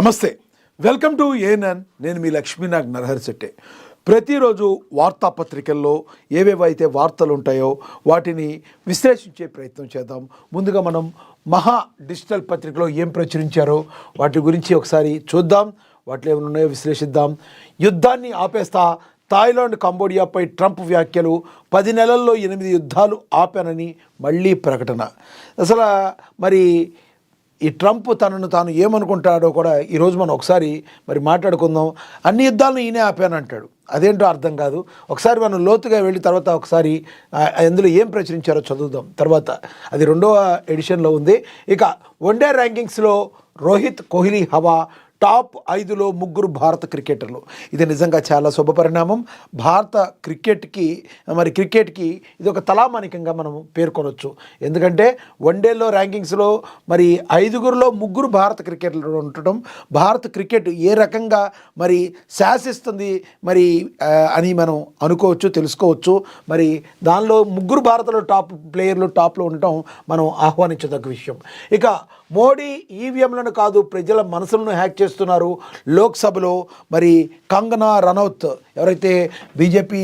నమస్తే, welcome to ANN. నేను మీ లక్ష్మీనాగ్ నరహరి శెట్టి. ప్రతిరోజు వార్తాపత్రికల్లో ఏవేవైతే వార్తలు ఉంటాయో వాటిని విశ్లేషించే ప్రయత్నం చేద్దాం. ముందుగా మనం మహా డిజిటల్ పత్రికలో ఏం ప్రచురించారో వాటి గురించి ఒకసారి చూద్దాం. వాటిలో ఏమైనా ఉన్నాయో విశ్లేషిద్దాం. యుద్ధాన్ని ఆపేస్తా, థాయిలాండ్ కంబోడియాపై ట్రంప్ వ్యాఖ్యలు, 10 నెలల్లో 8 యుద్ధాలు ఆపానని మళ్ళీ ప్రకటన. అసలు మరి ఈ ట్రంప్ తనను తాను ఏమనుకుంటాడో కూడా ఈరోజు మనం ఒకసారి మరి మాట్లాడుకుందాం. అన్ని యుద్ధాలను ఈయనే ఆపానంటాడు, అదేంటో అర్థం కాదు. ఒకసారి మనం లోతుగా వెళ్ళి తర్వాత ఒకసారి అందులో ఏం ప్రచురించారో చదువుదాం. తర్వాత అది 2వ ఎడిషన్లో ఉంది. ఇక వన్డే ర్యాంకింగ్స్లో రోహిత్ కోహ్లీ హవా, టాప్ 5లో 3 భారత క్రికెటర్లు. ఇది నిజంగా చాలా శుభపరిణామం. భారత క్రికెట్కి ఇది ఒక తలామానికంగా మనం పేర్కొనవచ్చు. ఎందుకంటే వన్డేలో ర్యాంకింగ్స్లో మరి 5గురిలో 3 భారత క్రికెటర్లు ఉండటం, భారత క్రికెట్ ఏ రకంగా మరి శాసిస్తుంది మరి అని మనం అనుకోవచ్చు, తెలుసుకోవచ్చు. మరి దానిలో 3 భారతలో టాప్ ప్లేయర్లు టాప్లో ఉండటం మనం ఆహ్వానించదగ్గ విషయం. ఇక మోడీ ఈవీఎంలను కాదు ప్రజల మనసులను హ్యాక్ చేస్తున్నారు. లోక్సభలో మరి కంగనా రనౌత్, ఎవరైతే బీజేపీ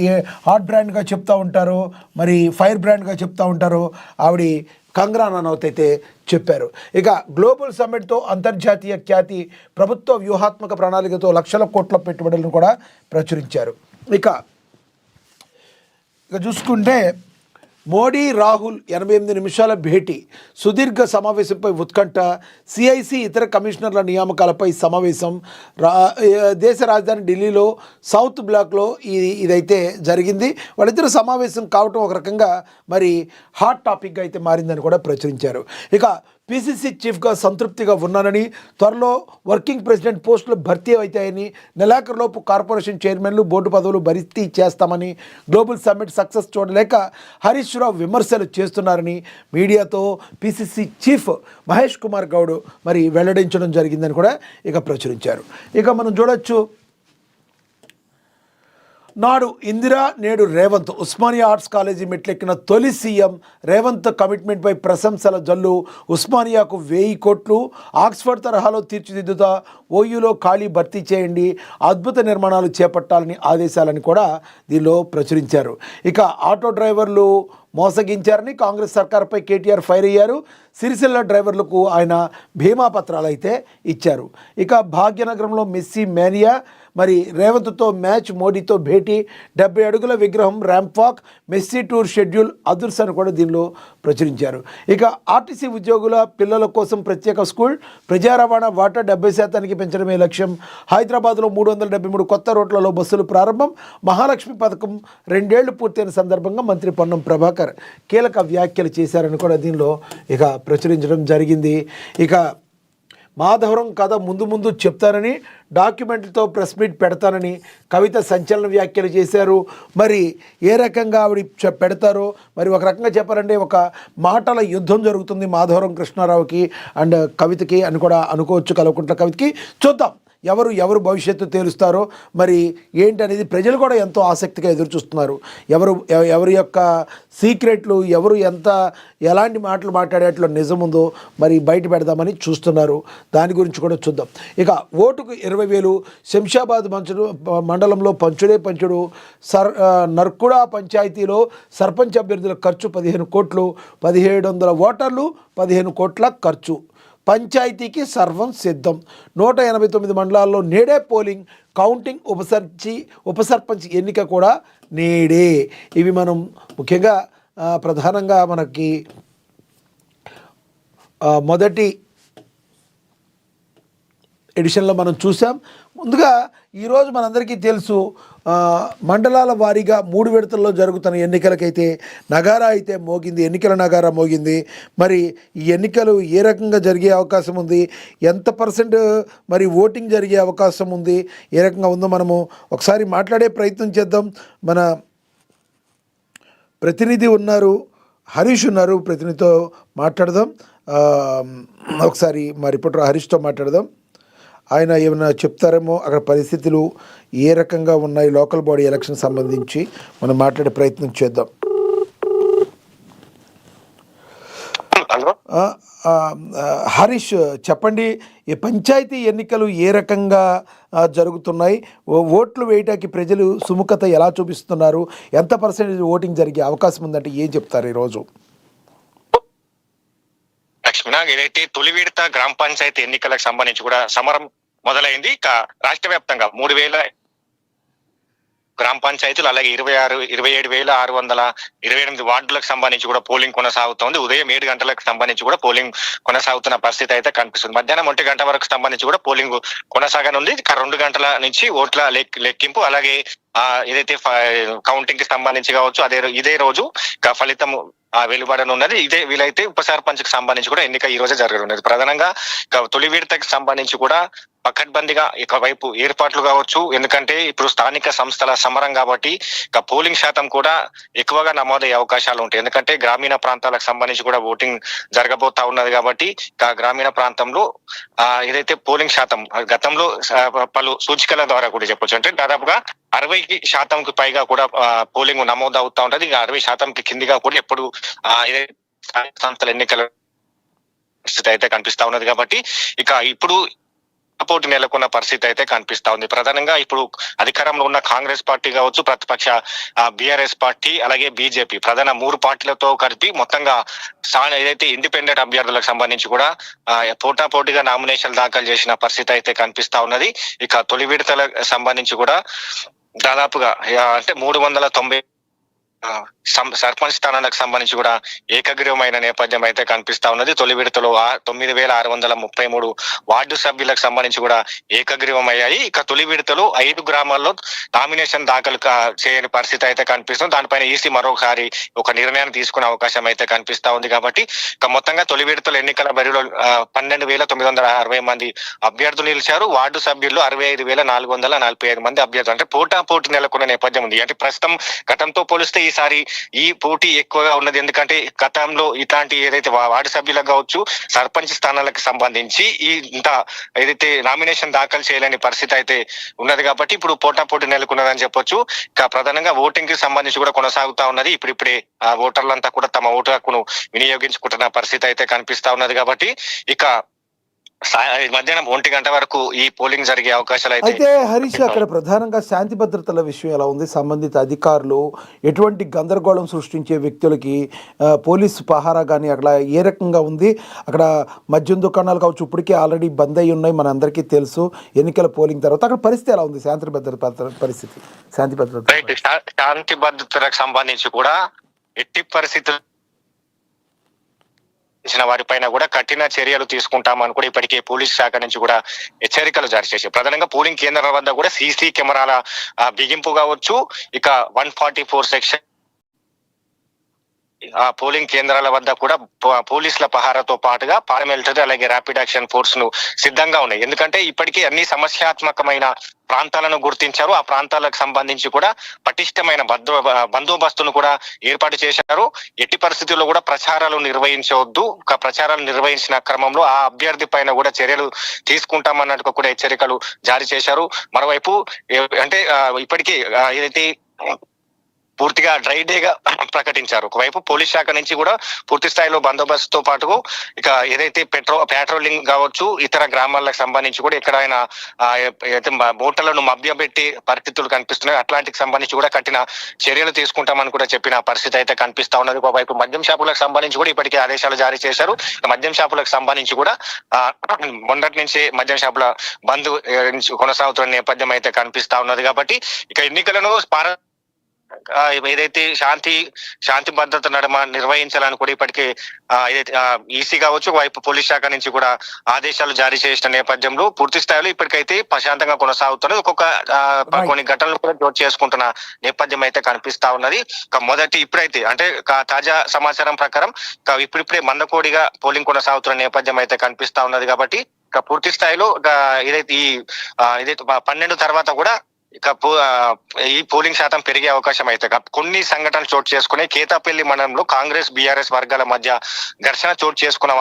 హాట్ బ్రాండ్గా చెప్తూ ఉంటారో, మరి ఫైర్ బ్రాండ్గా చెప్తూ ఉంటారో, ఆవిడ కంగనా రనౌత్ అయితే చెప్పారు. ఇక గ్లోబల్ సమ్మిట్తో అంతర్జాతీయ ఖ్యాతి, ప్రభుత్వ వ్యూహాత్మక ప్రణాళికతో లక్షల కోట్ల పెట్టుబడులను కూడా ప్రచురించారు. ఇక చూసుకుంటే మోడీ రాహుల్ 88 నిమిషాల భేటీ, సుదీర్ఘ సమావేశంపై ఉత్కంఠ, సిఐసి ఇతర కమిషనర్ల నియామకాలపై సమావేశం, దేశ రాజధాని ఢిల్లీలో సౌత్ బ్లాక్లో ఇదైతే జరిగింది. వాళ్ళిద్దరు సమావేశం కావటం ఒక రకంగా మరి హాట్ టాపిక్గా అయితే మారిందని కూడా ప్రచురించారు. ఇక పిసిసి చీఫ్గా సంతృప్తిగా ఉన్నానని, త్వరలో వర్కింగ్ ప్రెసిడెంట్ పోస్టులు భర్తీ అవుతాయని, నెలాఖరులోపు కార్పొరేషన్ చైర్మన్లు బోర్డు పదవులు భర్తీ చేస్తామని, గ్లోబల్ సమ్మిట్ సక్సెస్ చూడలేక హరీష్ రావు విమర్శలు చేస్తున్నారని మీడియాతో పిసిసి చీఫ్ మహేష్ కుమార్ గౌడ్ మరి వెల్లడించడం జరిగిందని కూడా ఇక ప్రచురించారు. ఇక మనం చూడొచ్చు, నాడు ఇందిరా నేడు రేవంత్, ఉస్మానియా ఆర్ట్స్ కాలేజీ మెట్లెక్కిన తొలి సీఎం రేవంత్ కమిట్మెంట్పై ప్రశంసల జల్లు. ఉస్మానియాకు 1000 కోట్లు, ఆక్స్ఫర్డ్ తరహాలో తీర్చిదిద్దుతా, ఓయూలో ఖాళీ భర్తీ చేయండి, అద్భుత నిర్మాణాలు చేపట్టాలని ఆదేశాలని కూడా దీనిలో ప్రచురించారు. ఇక ఆటో డ్రైవర్లు మోసగించారని కాంగ్రెస్ సర్కార్పై కేటీఆర్ ఫైర్ అయ్యారు. సిరిసిల్ల డ్రైవర్లకు ఆయన బీమా పత్రాలు అయితే ఇచ్చారు. ఇక భాగ్యనగరంలో మెస్సీ మేనియా, మరి రేవంత్తో మ్యాచ్, మోడీతో భేటీ, 70 అడుగుల విగ్రహం, ramp walk, Messi tour schedule అదుర్స్ అని కూడా దీనిలో ప్రచురించారు. ఇక ఆర్టీసీ ఉద్యోగుల పిల్లల కోసం ప్రత్యేక స్కూల్, ప్రజా రవాణా వాటా 70% పెంచడమే లక్ష్యం, హైదరాబాద్లో 373 కొత్త రోడ్లలో బస్సులు ప్రారంభం, మహాలక్ష్మి పథకం 2 ఏళ్లు పూర్తయిన సందర్భంగా మంత్రి పొన్నం ప్రభాకర్ కీలక వ్యాఖ్యలు చేశారని కూడా దీనిలో ఇక ప్రచురించడం జరిగింది. ఇక మాధవరం కథ ముందు చెప్తానని, డాక్యుమెంట్లతో ప్రెస్ మీట్ పెడతానని కవిత సంచలన వ్యాఖ్యలు చేశారు. మరి ఏ రకంగా ఆవిడ పెడతారో మరి ఒక రకంగా చెప్పాలంటే ఒక మాటల యుద్ధం జరుగుతుంది మాధవరం కృష్ణారావుకి అండ్ కవితకి అని కూడా అనుకోవచ్చు, కల్వకుంట్ల కవితకి. చూద్దాం ఎవరు భవిష్యత్తు తేలుస్తారో మరి ఏంటనేది ప్రజలు కూడా ఎంతో ఆసక్తిగా ఎదురు చూస్తున్నారు. ఎవరి యొక్క సీక్రెట్లు, ఎవరు ఎలాంటి మాటలు మాట్లాడేట్లో నిజముందో మరి బయట పెడదామని చూస్తున్నారు. దాని గురించి కూడా చూద్దాం. ఇక ఓటుకు 20,000, శంషాబాద్ మండలంలో పంచుడు, నర్కుడా పంచాయతీలో సర్పంచ్ అభ్యర్థుల ఖర్చు 15 కోట్లు, 1700 ఓటర్లు, 15 కోట్ల ఖర్చు, పంచాయతీకి సర్వం సిద్ధం, 189 మండలాల్లో నేడే పోలింగ్, కౌంటింగ్, ఉపసర్పంచ్ ఎన్నిక కూడా నేడే. ఇవి మనం ముఖ్యంగా ప్రధానంగా మనకి మొదటి ఎడిషన్లో మనం చూసాం. ముందుగా ఈరోజు మనందరికీ తెలుసు, మండలాల వారీగా 3 విడతల్లో జరుగుతున్న ఎన్నికలకైతే నగారా అయితే మోగింది, ఎన్నికల నగారా మోగింది. మరి ఈ ఎన్నికలు ఏ రకంగా జరిగే అవకాశం ఉంది, ఎంత % మరి ఓటింగ్ జరిగే అవకాశం ఉంది, ఏ రకంగా ఉందో మనము ఒకసారి మాట్లాడే ప్రయత్నం చేద్దాం. మన ప్రతినిధి ఉన్నారు, హరీష్ ఉన్నారు, ప్రతినిధితో మాట్లాడదాం. ఒకసారి మా రిపోర్టర్ హరీష్తో మాట్లాడదాం. ఆయన ఏమైనా చెప్తారేమో, అక్కడ పరిస్థితులు ఏ రకంగా ఉన్నాయి లోకల్ బాడీ ఎలక్షన్ సంబంధించి మనం మాట్లాడే ప్రయత్నం చేద్దాం. బ్రో. ఆ, ఆ, హరీష్ చెప్పండి, ఈ పంచాయతీ ఎన్నికలు ఏ రకంగా జరుగుతున్నాయి? ఓట్లు వేయటానికి ప్రజలు సుముఖత ఎలా చూపిస్తున్నారు? ఎంత పర్సెంటేజ్ ఓటింగ్ జరిగే అవకాశం ఉందంటే ఏం చెప్తారు ఈరోజు? లక్ష్మణ, ఏదైతే తొలి విడత గ్రామ పంచాయతీ ఎన్నికలకు సంబంధించి కూడా సమరం మొదలైంది. ఇక రాష్ట్ర వ్యాప్తంగా 3,000 గ్రామ పంచాయతీలు, అలాగే 27,628 వార్డులకు సంబంధించి కూడా పోలింగ్ కొనసాగుతోంది. ఉదయం 7 గంటలకు సంబంధించి కూడా పోలింగ్ కొనసాగుతున్న పరిస్థితి అయితే కనిపిస్తుంది. మధ్యాహ్నం 1 గంట వరకు సంబంధించి కూడా పోలింగ్ కొనసాగనుంది. ఇక 2 గంటల నుంచి ఓట్ల లెక్కింపు, అలాగే ఏదైతే కౌంటింగ్ కి సంబంధించి కావచ్చు, ఇదే రోజు ఫలితం వెలువడనున్నది. వీలైతే ఉప సర్పంచ్ కి సంబంధించి కూడా ఎన్నిక ఈ రోజే జరగనున్నది. ప్రధానంగా తొలి విడతకి సంబంధించి కూడా పకడ్బందీగా వైపు ఏర్పాట్లు కావచ్చు, ఎందుకంటే ఇప్పుడు స్థానిక సంస్థల సమరం కాబట్టి పోలింగ్ శాతం కూడా ఎక్కువగా నమోదయ్యే అవకాశాలు ఉంటాయి. ఎందుకంటే గ్రామీణ ప్రాంతాలకు సంబంధించి కూడా ఓటింగ్ జరగబోతా ఉన్నది కాబట్టి గ్రామీణ ప్రాంతంలో ఏదైతే పోలింగ్ శాతం గతంలో పలు సూచికల ద్వారా కూడా చెప్పొచ్చు, అంటే దాదాపుగా 60% పైగా కూడా పోలింగ్ నమోదు అవుతా ఉంటది. 60% కిందిగా కూడా ఎప్పుడు సంస్థల ఎన్నికల పరిస్థితి అయితే కనిపిస్తా ఉన్నది కాబట్టి ఇక ఇప్పుడు పోటీ నెలకొన్న పరిస్థితి అయితే కనిపిస్తా ఉంది. ప్రధానంగా ఇప్పుడు అధికారంలో ఉన్న కాంగ్రెస్ పార్టీ కావచ్చు, ప్రతిపక్ష బిఆర్ఎస్ పార్టీ, అలాగే బీజేపీ, ప్రధాన 3 పార్టీలతో కలిపి మొత్తంగా ఏదైతే ఇండిపెండెంట్ అభ్యర్థులకు సంబంధించి కూడా పోటాపోటీగా నామినేషన్ దాఖలు చేసిన పరిస్థితి అయితే కనిపిస్తా ఉన్నది. ఇక తొలి విడతలకు సంబంధించి కూడా దాదాపుగా అంటే 390 సర్పంచ్ స్థానాలకు సంబంధించి కూడా ఏకగ్రీవమైన నేపథ్యం అయితే కనిపిస్తా ఉన్నది. తొలి విడతలో 9,633 వార్డు సభ్యులకు సంబంధించి కూడా ఏకగ్రీవం అయ్యాయి. ఇక తొలి విడతలో 5 గ్రామాల్లో నామినేషన్ దాఖలు చేయని పరిస్థితి అయితే కనిపిస్తుంది. దానిపైన ఈసీ మరొకసారి ఒక నిర్ణయాన్ని తీసుకునే అవకాశం అయితే కనిపిస్తా ఉంది. కాబట్టి ఇక మొత్తంగా తొలి విడతలో ఎన్నికల బరిలో 12,960 మంది అభ్యర్థులు నిలిచారు. వార్డు సభ్యుల్లో 65,445 మంది అభ్యర్థులు, అంటే పోటీ నెలకొన్న నేపథ్యం ఉంది. అంటే ప్రస్తుతం గతంతో పోలిస్తే ఈసారి ఈ పోటీ ఎక్కువగా ఉన్నది. ఎందుకంటే గతంలో ఇట్లాంటి ఏదైతే వార్డు సభ్యులకు కావచ్చు, సర్పంచ్ స్థానాలకు సంబంధించి ఇంత ఏదైతే నామినేషన్ దాఖలు చేయలేని పరిస్థితి అయితే ఉన్నది. కాబట్టి ఇప్పుడు పోటీ నెలకొన్నదని చెప్పొచ్చు. ఇక ప్రధానంగా ఓటింగ్ కి సంబంధించి కూడా కొనసాగుతా ఉన్నది. ఇప్పుడిప్పుడే ఓటర్లంతా కూడా తమ ఓటు హక్కును వినియోగించుకుంటున్న పరిస్థితి అయితే కనిపిస్తా ఉన్నది. కాబట్టి ఇక మధ్యాహ్నం 1 గంట వరకు ఈ పోలింగ్ జరిగే అవకాశాలు అయితే హరీష్, అక్కడ ప్రధానంగా శాంతి భద్రతల విషయం ఎలా ఉంది? సంబంధిత అధికారులు ఎటువంటి గందరగోళం సృష్టించే వ్యక్తులకి పోలీసు పహారా కానీ అక్కడ ఏ రకంగా ఉంది? అక్కడ మద్యం దుకాణాలు కావచ్చు, ఇప్పటికే ఆల్రెడీ బంద్ అయి ఉన్నాయి, మన అందరికీ తెలుసు. ఎన్నికల పోలింగ్ తర్వాత అక్కడ పరిస్థితి ఎలా ఉంది? శాంతి భద్రతలకు సంబంధించి కూడా ఎట్టి పరిస్థితులు వారిపైన కూడా కఠిన చర్యలు తీసుకుంటామని కూడా ఇప్పటికే పోలీస్ శాఖ నుంచి కూడా హెచ్చరికలు జారీ చేశారు. ప్రధానంగా పోలింగ్ కేంద్రాల వద్ద కూడా సీసీ కెమెరాల బిగింపు కావచ్చు, ఇక 144 సెక్షన్ పోలింగ్ కేంద్రాల వద్ద కూడా పోలీసుల పహారాతో పాటుగా పారామిలిటరీ, అలాగే ర్యాపిడ్ యాక్షన్ ఫోర్స్ ను సిద్ధంగా ఉన్నాయి. ఎందుకంటే ఇప్పటికీ అన్ని సమస్యాత్మకమైన ప్రాంతాలను గుర్తించారు. ఆ ప్రాంతాలకు సంబంధించి కూడా పటిష్టమైన బందోబస్తును కూడా ఏర్పాటు చేశారు. ఎట్టి పరిస్థితుల్లో కూడా ప్రచారాలు నిర్వహించవద్దు, ప్రచారాలు నిర్వహించిన క్రమంలో ఆ అభ్యర్థి పైన కూడా చర్యలు తీసుకుంటామన్నట్టుగా కూడా హెచ్చరికలు జారీ చేశారు. మరోవైపు అంటే ఇప్పటికీ ఏదైతే పూర్తిగా డ్రై డేగా ప్రకటించారు. ఒకవైపు పోలీస్ శాఖ నుంచి కూడా పూర్తి స్థాయిలో బందోబస్తుతో పాటు ఇక ఏదైతే పెట్రోలింగ్ కావచ్చు, ఇతర గ్రామాలకు సంబంధించి కూడా ఎక్కడైనా ఓటర్లను మభ్యపెట్టి పరిస్థితులు కనిపిస్తున్నాయి, అట్లాంటికి సంబంధించి కూడా కఠిన చర్యలు తీసుకుంటామని కూడా చెప్పిన పరిస్థితి అయితే కనిపిస్తా ఉన్నది. ఒకవైపు మద్యం షాపులకు సంబంధించి కూడా ఇప్పటికే ఆదేశాలు జారీ చేశారు. మద్యం షాపులకు సంబంధించి కూడా మొన్నటి నుంచి మద్యం షాపుల బంద్ కొనసాగుతున్న నేపథ్యం అయితే కనిపిస్తా ఉన్నది. కాబట్టి ఇక ఎన్నికలను ఏదైతే శాంతి భద్రత నడుమ నిర్వహించాలని కూడా ఇప్పటికే ఈసీ కావచ్చు, వైపు పోలీస్ శాఖ నుంచి కూడా ఆదేశాలు జారీ చేసిన నేపథ్యంలో పూర్తి స్థాయిలో ఇప్పటికైతే ప్రశాంతంగా కొనసాగుతున్నది. కొన్ని ఘటనలు కూడా చోటు చేసుకుంటున్న నేపథ్యం అయితే కనిపిస్తా ఉన్నది. ఇప్పుడైతే అంటే తాజా సమాచారం ప్రకారం ఇప్పుడిప్పుడే మందకోడిగా పోలింగ్ కొనసాగుతున్న నేపథ్యం అయితే కనిపిస్తా ఉన్నది. కాబట్టి పూర్తి స్థాయిలో ఏదైతే 12 తర్వాత కూడా ఇక ఈ పోలింగ్ శాతం పెరిగే అవకాశం అయితే కొన్ని సంఘటనలు చోటు చేసుకుని కేతాపల్లి మండలంలో కాంగ్రెస్ బీఆర్ఎస్ వర్గాల మధ్య ఘర్షణ చోటు చేసుకున్న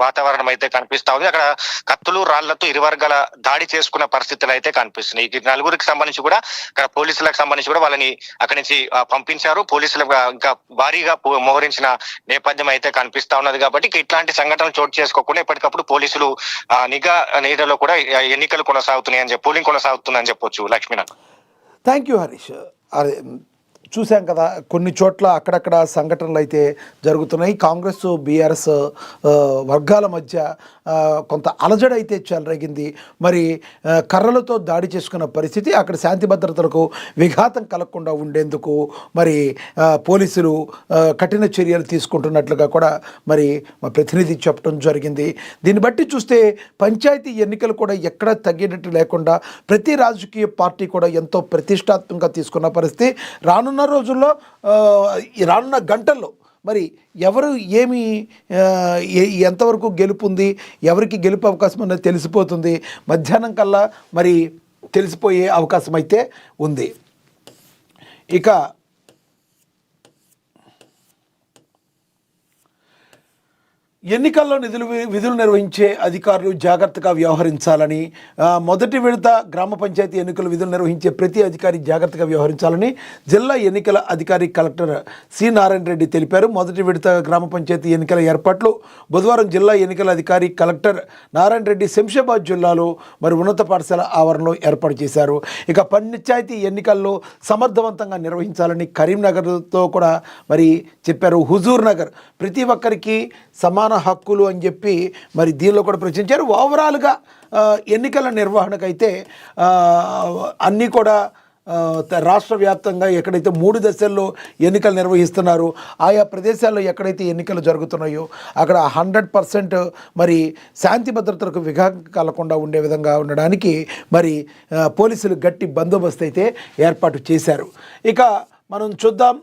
వాతావరణం అయితే కనిపిస్తా ఉంది. అక్కడ కత్తులు రాళ్లతో ఇరు వర్గాల దాడి చేసుకున్న పరిస్థితులు అయితే కనిపిస్తున్నాయి. ఈ నలుగురికి సంబంధించి కూడా అక్కడ పోలీసులకు సంబంధించి కూడా వాళ్ళని అక్కడి నుంచి పంపించారు. పోలీసులు ఇంకా భారీగా మోహరించిన నేపథ్యం అయితే కనిపిస్తా ఉన్నది. కాబట్టి ఇట్లాంటి సంఘటనలు చోటు చేసుకోకుండా ఎప్పటికప్పుడు పోలీసులు నిఘా నీడలో కూడా ఎన్నికలు కొనసాగుతున్నాయని చెప్పి పోలింగ్ కొనసాగుతుందని చెప్పొచ్చు. Lakshminath, thank you Harish. అదే చూసాం కదా, కొన్ని చోట్ల అక్కడక్కడ సంఘటనలు అయితే జరుగుతున్నాయి. కాంగ్రెస్ బీఆర్ఎస్ వర్గాల మధ్య కొంత అలజడి అయితే చెలరేగింది. మరి కర్రలతో దాడి చేసుకున్న పరిస్థితి, అక్కడ శాంతి భద్రతలకు విఘాతం కలగకుండా ఉండేందుకు మరి పోలీసులు కఠిన చర్యలు తీసుకుంటున్నట్లుగా కూడా మరి మా ప్రతినిధి చెప్పడం జరిగింది. దీన్ని బట్టి చూస్తే పంచాయతీ ఎన్నికలు కూడా ఎక్కడ తగ్గేటట్టు లేకుండా ప్రతి రాజకీయ పార్టీ కూడా ఎంతో ప్రతిష్టాత్మకంగా తీసుకున్న పరిస్థితి. రానున్న రోజుల్లో రానున్న గంటల్లో మరి ఎవరు ఏమి ఎంతవరకు గెలుపుంది, ఎవరికి గెలుపు అవకాశం అనేది తెలిసిపోతుంది. మధ్యాహ్నం కల్లా మరి తెలిసిపోయే అవకాశం అయితే ఉంది. ఇక ఎన్నికల్లో విధులు నిర్వహించే అధికారులు జాగ్రత్తగా వ్యవహరించాలని, మొదటి విడత గ్రామ పంచాయతీ ఎన్నికల విధులు నిర్వహించే ప్రతి అధికారి జాగ్రత్తగా వ్యవహరించాలని జిల్లా ఎన్నికల అధికారి కలెక్టర్ సి నారాయణ రెడ్డి తెలిపారు. మొదటి విడత గ్రామ పంచాయతీ ఎన్నికల ఏర్పాట్లు బుధవారం జిల్లా ఎన్నికల అధికారి కలెక్టర్ నారాయణ రెడ్డి శంషాబాద్ జిల్లాలో మరి ఉన్నత పాఠశాల ఆవరణలో ఏర్పాటు చేశారు. ఇక పంచాయతీ ఎన్నికల్లో సమర్థవంతంగా నిర్వహించాలని కరీంనగర్తో కూడా మరి చెప్పారు. హుజూర్ నగర్ ప్రతి ఒక్కరికి సమాన హక్కులు అని చెప్పి మరి దీనిలో కూడా ప్రచురించారు. ఓవరాల్గా ఎన్నికల నిర్వహణకైతే అన్నీ కూడా రాష్ట్ర వ్యాప్తంగా ఎక్కడైతే 3 దశల్లో ఎన్నికలు నిర్వహిస్తున్నారో ఆయా ప్రదేశాల్లో ఎక్కడైతే ఎన్నికలు జరుగుతున్నాయో అక్కడ 100% మరి శాంతి భద్రతలకు విఘాతం కలగకుండా ఉండే విధంగా ఉండడానికి మరి పోలీసులు గట్టి బందోబస్తు అయితే ఏర్పాటు చేశారు. ఇక మనం చూద్దాం.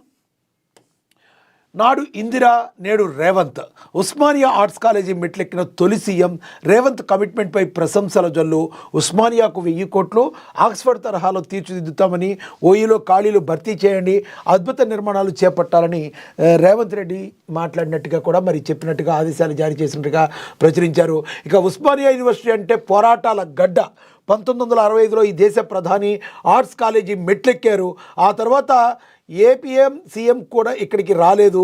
నాడు ఇందిరా నేడు రేవంత్. ఉస్మానియా ఆర్ట్స్ కాలేజీ మెట్లెక్కిన తొలి సీఎం రేవంత్ కమిట్మెంట్పై ప్రశంసల జల్లు. ఉస్మానియాకు 1000 కోట్లు ఆక్స్ఫర్డ్ తరహాలో తీర్చిదిద్దుతామని, ఓయూలో ఖాళీలు భర్తీ చేయండి, అద్భుత నిర్మాణాలు చేపట్టాలని రేవంత్ రెడ్డి మాట్లాడినట్టుగా కూడా మరి చెప్పినట్టుగా ఆదేశాలు జారీ చేసినట్టుగా ప్రచురించారు. ఇక ఉస్మానియా యూనివర్సిటీ అంటే పోరాటాల గడ్డ. 1965లో ఈ దేశ ప్రధాని ఆర్ట్స్ కాలేజీ మెట్లెక్కారు. ఆ తర్వాత ఏపీఎం సీఎం కూడా ఇక్కడికి రాలేదు.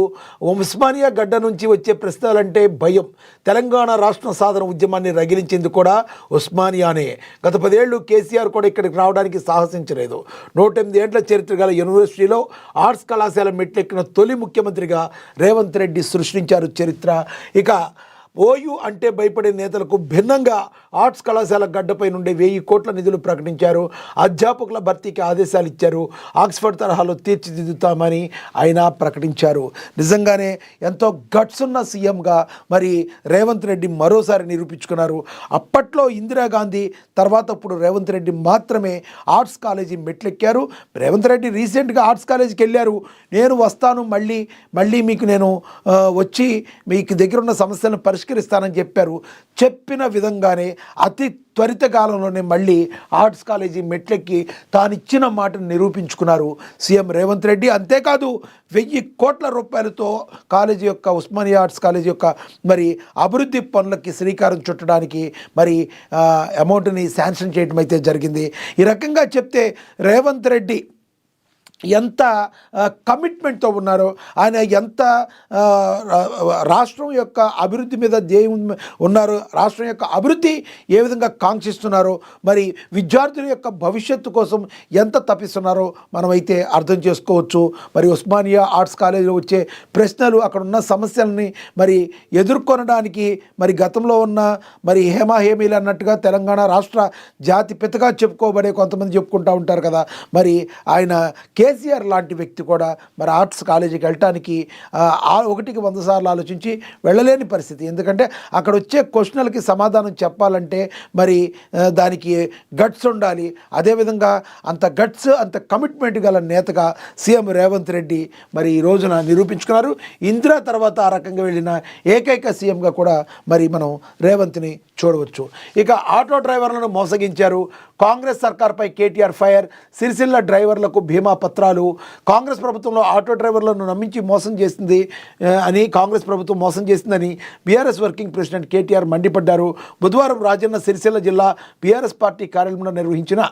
ఉస్మానియా గడ్డ నుంచి వచ్చే ప్రశ్నలంటే భయం. తెలంగాణ రాష్ట్ర సాధన ఉద్యమాన్ని రగిలించింది కూడా ఉస్మానియానే. గత 10 ఏళ్ళు కేసీఆర్ కూడా ఇక్కడికి రావడానికి సాహసించలేదు. 108 ఏళ్ల చరిత్ర గల యూనివర్సిటీలో ఆర్ట్స్ కళాశాల మెట్లెక్కిన తొలి ముఖ్యమంత్రిగా రేవంత్ రెడ్డి సృష్టించారు చరిత్ర. ఇక ఓయూ అంటే భయపడే నేతలకు భిన్నంగా ఆర్ట్స్ కళాశాల గడ్డపై నుండి 1000 కోట్ల నిధులు ప్రకటించారు. అధ్యాపకుల భర్తీకి ఆదేశాలు ఇచ్చారు. ఆక్స్ఫర్డ్ తరహాలో తీర్చిదిద్దుతామని ఆయన ప్రకటించారు. నిజంగానే ఎంతో గట్స్ ఉన్న సీఎంగా మరి రేవంత్ రెడ్డి మరోసారి నిరూపించుకున్నారు. అప్పట్లో ఇందిరాగాంధీ తర్వాత ఇప్పుడు రేవంత్ రెడ్డి మాత్రమే ఆర్ట్స్ కాలేజీ మెట్లెక్కారు. రేవంత్ రెడ్డి రీసెంట్గా ఆర్ట్స్ కాలేజీకి వెళ్ళారు. నేను వస్తాను, మళ్ళీ మీకు నేను వచ్చి మీకు దగ్గర ఉన్న సమస్యలను పరిష్కరిస్తానని చెప్పారు. చెప్పిన విధంగానే అతి త్వరిత కాలంలోనే మళ్ళీ ఆర్ట్స్ కాలేజీ మెట్లెక్కి తానిచ్చిన మాటను నిరూపించుకున్నారు సీఎం రేవంత్ రెడ్డి. అంతేకాదు 1000 కోట్ల రూపాయలతో కాలేజీ యొక్క ఉస్మానియా ఆర్ట్స్ కాలేజీ యొక్క మరి అభివృద్ధి పనులకి శ్రీకారం చుట్టడానికి మరి అమౌంట్ని శాంక్షన్ చేయడం అయితే జరిగింది. ఈ రకంగా చెప్తే రేవంత్ రెడ్డి ఎంత కమిట్మెంట్తో ఉన్నారో, ఆయన ఎంత రాష్ట్రం యొక్క అభివృద్ధి మీద ధ్యేయం ఉన్నారో, రాష్ట్రం యొక్క అభివృద్ధి ఏ విధంగా కాంక్షిస్తున్నారో, మరి విద్యార్థుల యొక్క భవిష్యత్తు కోసం ఎంత తప్పిస్తున్నారో మనమైతే అర్థం చేసుకోవచ్చు. మరి ఉస్మానియా ఆర్ట్స్ కాలేజీలో వచ్చే ప్రశ్నలు, అక్కడ ఉన్న సమస్యలని మరి ఎదుర్కొనడానికి మరి గతంలో ఉన్న మరి హేమీలు అన్నట్టుగా తెలంగాణ రాష్ట్ర జాతి పితగా చెప్పుకోబడే కొంతమంది చెప్పుకుంటూ ఉంటారు కదా, మరి ఆయన కేసీఆర్ లాంటి వ్యక్తి కూడా మరి ఆర్ట్స్ కాలేజీకి వెళ్ళటానికి 1కి 100 సార్లు ఆలోచించి వెళ్ళలేని పరిస్థితి. ఎందుకంటే అక్కడ వచ్చే క్వశ్చన్లకి సమాధానం చెప్పాలంటే మరి దానికి గట్స్ ఉండాలి. అదేవిధంగా అంత గట్స్ అంత కమిట్మెంట్ గల నేతగా సీఎం రేవంత్ రెడ్డి మరి ఈ రోజున నిరూపించుకున్నారు. ఇందిరా తర్వాత ఆ రకంగా వెళ్ళిన ఏకైక సీఎంగా కూడా మరి మనం రేవంత్ని చూడవచ్చు. ఇక ఆటో డ్రైవర్లను మోసగించారు, కాంగ్రెస్ సర్కార్పై కేటీఆర్ ఫైర్, సిరిసిల్ల డ్రైవర్లకు బీమా పత్రాలు. కాంగ్రెస్ ప్రభుత్వంలో ఆటో డ్రైవర్లను నమ్మించి మోసం చేసింది అని కాంగ్రెస్ ప్రభుత్వం మోసం చేసిందని బీఆర్ఎస్ వర్కింగ్ ప్రెసిడెంట్ కేటీఆర్ మండిపడ్డారు. బుధవారం రాజన్న సిరిసిల్ల జిల్లా బీఆర్ఎస్ పార్టీ కార్యాలయంలో నిర్వహించిన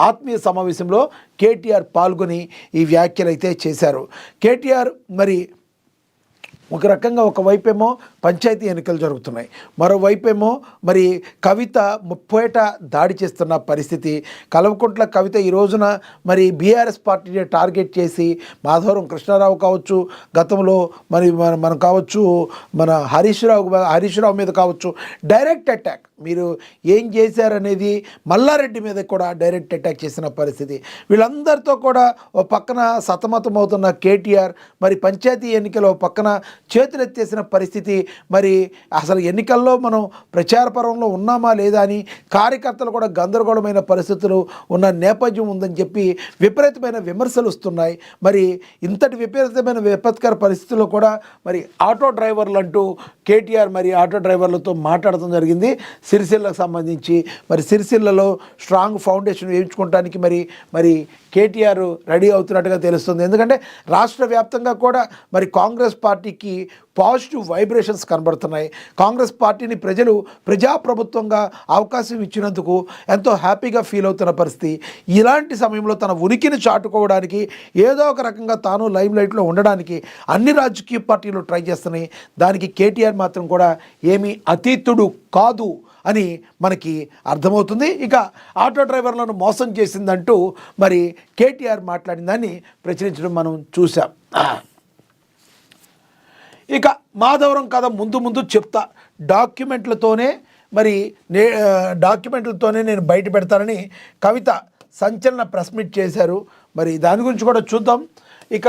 ఆత్మీయ సమావేశంలో కేటీఆర్ పాల్గొని ఈ వ్యాఖ్యలు అయితే చేశారు. కేటీఆర్ మరి ఒక రకంగా ఒకవైపేమో పంచాయతీ ఎన్నికలు జరుగుతున్నాయి, మరోవైపేమో మరి కవిత ముప్పేట దాడి చేస్తున్న పరిస్థితి. కల్వకుంట్ల కవిత ఈ రోజున మరి బీఆర్ఎస్ పార్టీని టార్గెట్ చేసి మాధవరం కృష్ణారావు కావచ్చు, గతంలో మరి మనం కావచ్చు మన హరీష్ రావు మీద కావచ్చు డైరెక్ట్ అటాక్, మీరు ఏం చేశారనేది మల్లారెడ్డి మీద కూడా డైరెక్ట్ అటాక్ చేసిన పరిస్థితి. వీళ్ళందరితో కూడా ఓ పక్కన సతమతమవుతున్న కేటీఆర్ మరి పంచాయతీ ఎన్నికలో పక్కన చేతులెత్తేసిన పరిస్థితి. మరి అసలు ఎన్నికల్లో మనం ప్రచార పర్వంలో ఉన్నామా లేదా అని కార్యకర్తలు కూడా గందరగోళమైన పరిస్థితులు ఉన్న నేపథ్యం ఉందని చెప్పి విపరీతమైన విమర్శలు వస్తున్నాయి. మరి ఇంతటి విపరీతమైన విపత్కర పరిస్థితుల్లో కూడా మరి ఆటో డ్రైవర్లు అంటూ కేటీఆర్ మరి ఆటో డ్రైవర్లతో మాట్లాడటం జరిగింది. సిరిసిల్లకు సంబంధించి మరి సిరిసిల్లలో స్ట్రాంగ్ ఫౌండేషన్ వేయించుకోవడానికి మరి కేటీఆర్ రెడీ అవుతున్నట్టుగా తెలుస్తుంది. ఎందుకంటే రాష్ట్ర వ్యాప్తంగా కూడా మరి కాంగ్రెస్ పార్టీకి పాజిటివ్ వైబ్రేషన్స్ కనబడుతున్నాయి. కాంగ్రెస్ పార్టీని ప్రజలు ప్రజాప్రభుత్వంగా అవకాశం ఇచ్చినందుకు ఎంతో హ్యాపీగా ఫీల్ అవుతున్న పరిస్థితి. ఇలాంటి సమయంలో తన ఉనికిని చాటుకోవడానికి ఏదో ఒక రకంగా తాను లైమ్ లైట్లో ఉండడానికి అన్ని రాజకీయ పార్టీలు ట్రై చేస్తున్నాయి. దానికి కేటీఆర్ మాత్రం కూడా ఏమీ అతీతుడు కాదు అని మనకి అర్థమవుతుంది. ఇక ఆటో డ్రైవర్లను మోసం చేసిందంటూ మరి కేటీఆర్ మాట్లాడిన దాన్ని ప్రచురించడం మనం చూసాం. ఇక మాధవరం కథ ముందు చెప్తా, డాక్యుమెంట్లతోనే నేను బయట పెడతానని కవిత సంచలన ప్రెస్ మీట్ చేశారు. మరి దాని గురించి కూడా చూద్దాం. ఇక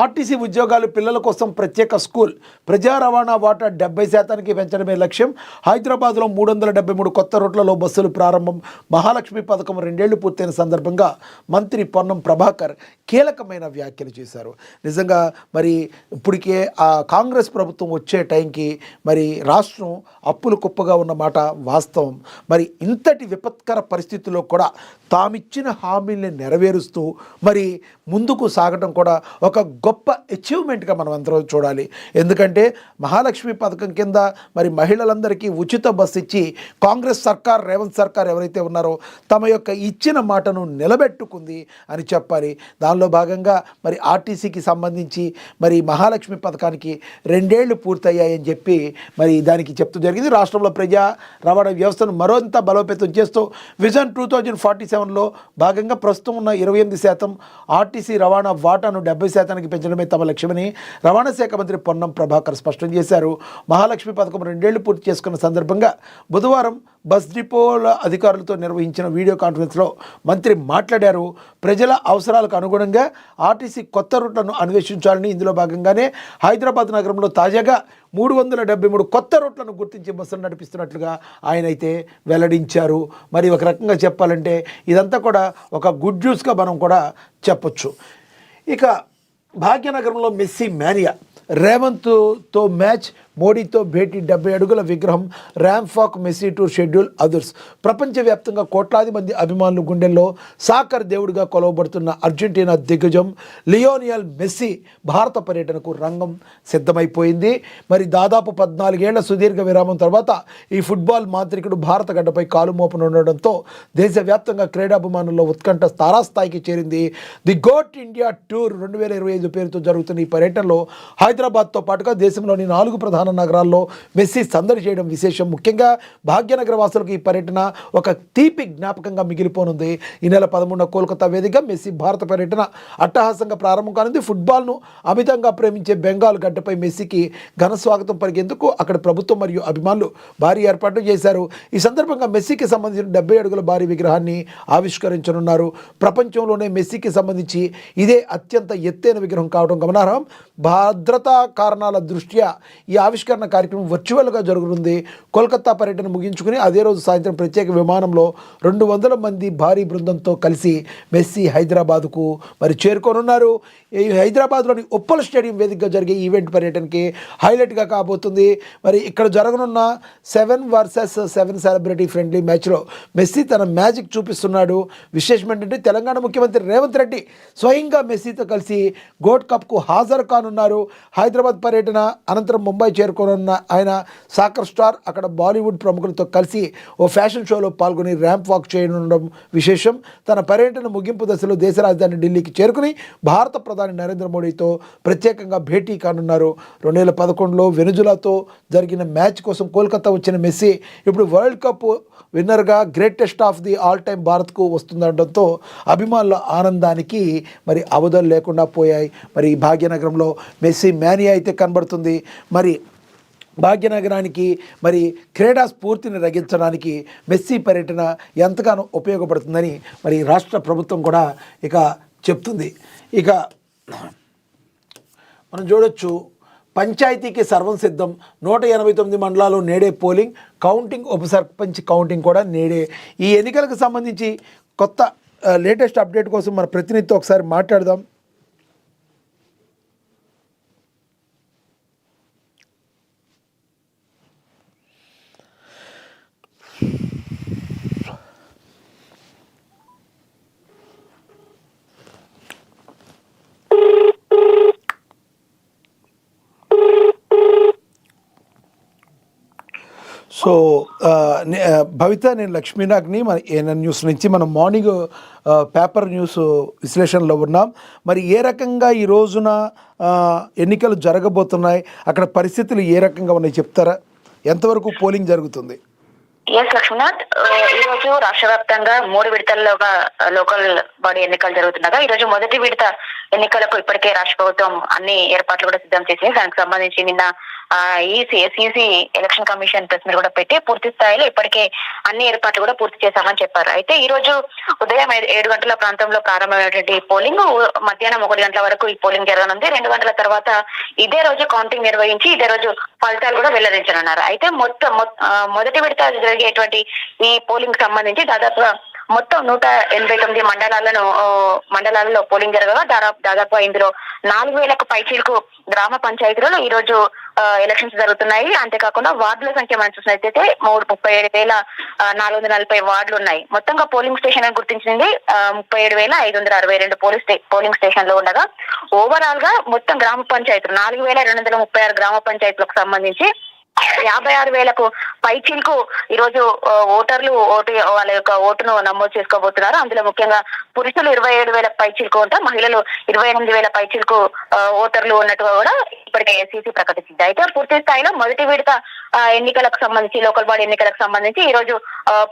ఆర్టీసీ ఉద్యోగాలు పిల్లల కోసం ప్రత్యేక స్కూల్, ప్రజా రవాణా వాటా 70% పెంచడమే లక్ష్యం. హైదరాబాద్లో 373 కొత్త రూట్లలో బస్సులు ప్రారంభం. మహాలక్ష్మి పథకం 2 ఏళ్లు పూర్తయిన సందర్భంగా మంత్రి పొన్నం ప్రభాకర్ కీలకమైన వ్యాఖ్యలు చేశారు. నిజంగా మరి ఇప్పటికే ఆ కాంగ్రెస్ ప్రభుత్వం వచ్చే టైంకి మరి రాష్ట్రం అప్పులు కుప్పగా ఉన్న మాట వాస్తవం. మరి ఇంతటి విపత్కర పరిస్థితుల్లో కూడా తామిచ్చిన హామీల్ని నెరవేరుస్తూ మరి ముందుకు సాగడం కూడా ఒక గొప్ప అచీవ్మెంట్గా మనం అందరం చూడాలి. ఎందుకంటే మహాలక్ష్మి పథకం కింద మరి మహిళలందరికీ ఉచిత బస్సు ఇచ్చి కాంగ్రెస్ సర్కార్, రేవంత్ సర్కార్ ఎవరైతే ఉన్నారో తమ యొక్క ఇచ్చిన మాటను నిలబెట్టుకుంది అని చెప్పాలి. దానిలో భాగంగా మరి ఆర్టీసీకి సంబంధించి మరి మహాలక్ష్మి పథకానికి 2 ఏళ్లు పూర్తయ్యాయని చెప్పి మరి దానికి చెప్తూ జరిగింది. రాష్ట్రంలో ప్రజా రవాణా వ్యవస్థను మరింత బలోపేతం చేస్తూ విజన్ 2047లో భాగంగా ప్రస్తుతం ఉన్న 28% ఆర్టీసీ రవాణా వాటాను 70% పెంచడమే తమ లక్ష్యమని రవాణా శాఖ మంత్రి పొన్నం ప్రభాకర్ స్పష్టం చేశారు. మహాలక్ష్మి పథకం 2 ఏళ్లు పూర్తి చేసుకున్న సందర్భంగా బుధవారం బస్ డిపోల అధికారులతో నిర్వహించిన వీడియో కాన్ఫరెన్స్లో మంత్రి మాట్లాడారు. ప్రజల అవసరాలకు అనుగుణంగా ఆర్టీసీ కొత్త రూట్లను అన్వేషించాలని, ఇందులో భాగంగానే హైదరాబాద్ నగరంలో తాజాగా 373 కొత్త రూట్లను గుర్తించి బస్సులు నడిపిస్తున్నట్లుగా ఆయన అయితే వెల్లడించారు. మరి ఒక రకంగా చెప్పాలంటే ఇదంతా కూడా ఒక గుడ్ న్యూస్గా మనం కూడా చెప్పొచ్చు. ఇక భాగ్యనగరంలో మెస్సీ మేనియా, రేవంత్తో మ్యాచ్, మోడీతో భేటీ, 70 అడుగుల విగ్రహం, ర్యాంఫాక్ మెస్సీ టూర్ షెడ్యూల్, అదర్స్. ప్రపంచవ్యాప్తంగా కోట్లాది మంది అభిమానులు గుండెల్లో సాకర్ దేవుడిగా కొలవబడుతున్న అర్జెంటీనా దిగ్గజం లియోనియల్ మెస్సీ భారత పర్యటనకు రంగం సిద్ధమైపోయింది. మరి దాదాపు 14 ఏళ్ల సుదీర్ఘ విరామం తర్వాత ఈ ఫుట్బాల్ మాంత్రికుడు భారత గడ్డపై కాలు మోపనుండడంతో దేశవ్యాప్తంగా క్రీడాభిమానుల్లో ఉత్కంఠ తారాస్థాయికి చేరింది. ది గోట్ ఇండియా టూర్ 2025 25 పేరుతో జరుగుతున్న ఈ పర్యటనలో హైదరాబాద్తో పాటుగా దేశంలోని 4 ప్రధాన నగరాల్లో మెస్సీ సందడి చేయడం విశేషం. ముఖ్యంగా భాగ్యనగర వాసులకు ఈ పర్యటన ఒక తీపి జ్ఞాపకంగా మిగిలిపోనుంది. ఈ నెల 11 కోల్కతా వేదికగా మెస్సీ భారత పర్యటన అట్టహాసంగా ప్రారంభం కానుంది. ఫుట్బాల్ను అమితంగా ప్రేమించే బెంగాల్ గడ్డపై మెస్సీకి ఘన స్వాగతం పలికేందుకు అక్కడ ప్రభుత్వం మరియు అభిమానులు భారీ ఏర్పాట్లు చేశారు. ఈ సందర్భంగా మెస్సీకి సంబంధించిన 70 అడుగుల భారీ విగ్రహాన్ని ఆవిష్కరించనున్నారు. ప్రపంచంలోనే మెస్సీకి సంబంధించి ఇదే అత్యంత ఎత్తైన విగ్రహం కావడం గమనార్హం. భద్రతా కారణాల దృష్ట్యా ఈ ఆవిష్కరణ కార్యక్రమం వర్చువల్గా జరుగుతుంది. కోల్కతా పర్యటన ముగించుకుని అదే రోజు సాయంత్రం ప్రత్యేక విమానంలో 200 మంది భారీ బృందంతో కలిసి మెస్సీ హైదరాబాద్కు మరి చేరుకోనున్నారు. ఈ హైదరాబాద్లోని ఉప్పల్ స్టేడియం వేదికగా జరిగే ఈవెంట్ పర్యటనకి హైలైట్గా కాబోతుంది. మరి ఇక్కడ జరగనున్న 7 వర్సెస్ 7 సెలబ్రిటీ ఫ్రెండ్లీ మ్యాచ్లో మెస్సీ తన మ్యాజిక్ చూపిస్తున్నాడు. విశేషం ఏంటంటే తెలంగాణ ముఖ్యమంత్రి రేవంత్ రెడ్డి స్వయంగా మెస్సీతో కలిసి గోల్డ్ కప్కు హాజరు కానున్నారు. హైదరాబాద్ పర్యటన అనంతరం ముంబై చేరుకోనున్న ఆయన సాకర్ స్టార్ అక్కడ బాలీవుడ్ ప్రముఖులతో కలిసి ఓ ఫ్యాషన్ షోలో పాల్గొని ర్యాంప్ వాక్ చేయనుండడం విశేషం. తన పర్యటన ముగింపు దశలో దేశ రాజధాని ఢిల్లీకి చేరుకుని భారత ప్రధాని నరేంద్ర మోడీతో ప్రత్యేకంగా భేటీ కానున్నారు. 2011లో వెనుజులాతో జరిగిన మ్యాచ్ కోసం కోల్కతా వచ్చిన మెస్సీ ఇప్పుడు వరల్డ్ కప్ విన్నర్గా greatest of the all time భారత్కు వస్తుండటంతో అభిమానుల ఆనందానికి మరి అవధులు లేకుండా పోయాయి. మరి భాగ్యనగరంలో మెస్సీ మేనియా అయితే కనబడుతుంది. మరి భాగ్యనగరానికి మరి క్రీడా స్ఫూర్తిని రగించడానికి మెస్సీ పర్యటన ఎంతగానో ఉపయోగపడుతుందని మరి రాష్ట్ర ప్రభుత్వం కూడా ఇక చెప్తుంది. ఇక మనం చూడొచ్చు, పంచాయతీకి సర్వం సిద్ధం. 189 మండలాలు నేడే పోలింగ్, కౌంటింగ్, ఉప సర్పంచ్ కౌంటింగ్ కూడా నేడే. ఈ ఎన్నికలకు సంబంధించి కొత్త లేటెస్ట్ అప్డేట్ కోసం మన ప్రతినిధితో ఒకసారి మాట్లాడదాం. సో భవిత, నేను లక్ష్మీనాగ్ని, మన ఏఎన్ఎన్ న్యూస్ నుంచి మనం మార్నింగ్ పేపర్ న్యూస్ విశ్లేషణలో ఉన్నాం. మరి ఏ రకంగా ఈ రోజున ఎన్నికలు జరగబోతున్నాయి, అక్కడ పరిస్థితులు ఏ రకంగా ఉన్నాయి చెప్తారా? ఎంతవరకు పోలింగ్ జరుగుతుంది? ఎస్ లక్ష్మీనాథ్, ఈ రోజు రాష్ట్ర వ్యాప్తంగా 3 విడతల్లోగా లోకల్ బాడీ ఎన్నికలు జరుగుతుండగా ఈ రోజు మొదటి విడత ఎన్నికలకు ఇప్పటికే రాష్ట్ర ప్రభుత్వం అన్ని ఏర్పాట్లు కూడా సిద్ధం చేసింది. దానికి సంబంధించి నిన్న EC election commission press meet కూడా పెట్టి పూర్తి స్థాయిలో ఇప్పటికే అన్ని ఏర్పాట్లు కూడా పూర్తి చేశామని చెప్పారు. అయితే ఈ రోజు ఉదయం 7 గంటల ప్రాంతంలో ప్రారంభమైనటువంటి పోలింగ్ మధ్యాహ్నం 1 గంటల వరకు ఈ పోలింగ్ జరగనుంది. 2 గంటల తర్వాత ఇదే రోజు కౌంటింగ్ నిర్వహించి ఇదే రోజు ఫలితాలు కూడా వెల్లడించనున్నారు. అయితే మొదటి విడత జరిగేటువంటి ఈ పోలింగ్ సంబంధించి దాదాపుగా మొత్తం 189 మండలాలలో పోలింగ్ జరగగా దాదాపు ఇందులో 4000కు పైచీలకు గ్రామ పంచాయతీలలో ఈ రోజు ఎలక్షన్స్ జరుగుతున్నాయి. అంతేకాకుండా వార్డుల సంఖ్య మనం చూసినట్లయితే 37,440 వార్డులు ఉన్నాయి. మొత్తంగా పోలింగ్ స్టేషన్ అని గుర్తించింది 37,562 పోలింగ్ స్టేషన్లు ఉండగా ఓవరాల్ గా మొత్తం గ్రామ పంచాయతీలు 4,236 గ్రామ పంచాయతీలకు సంబంధించి 56,000కు పైచీలకు ఈ రోజు ఓటర్లు వాళ్ళ యొక్క ఓటును నమోదు చేసుకోబోతున్నారు. అందులో ముఖ్యంగా పురుషులు 27,000 పైచీలకు ఉంటా, మహిళలు 28,000 పైచీలకు ఓటర్లు ఉన్నట్టుగా కూడా ఇప్పటికే ఏసీసీ ప్రకటించింది. అయితే పూర్తి స్థాయిలో మొదటి విడత ఎన్నికలకు సంబంధించి లోకల్ బాడీ ఎన్నికలకు సంబంధించి ఈ రోజు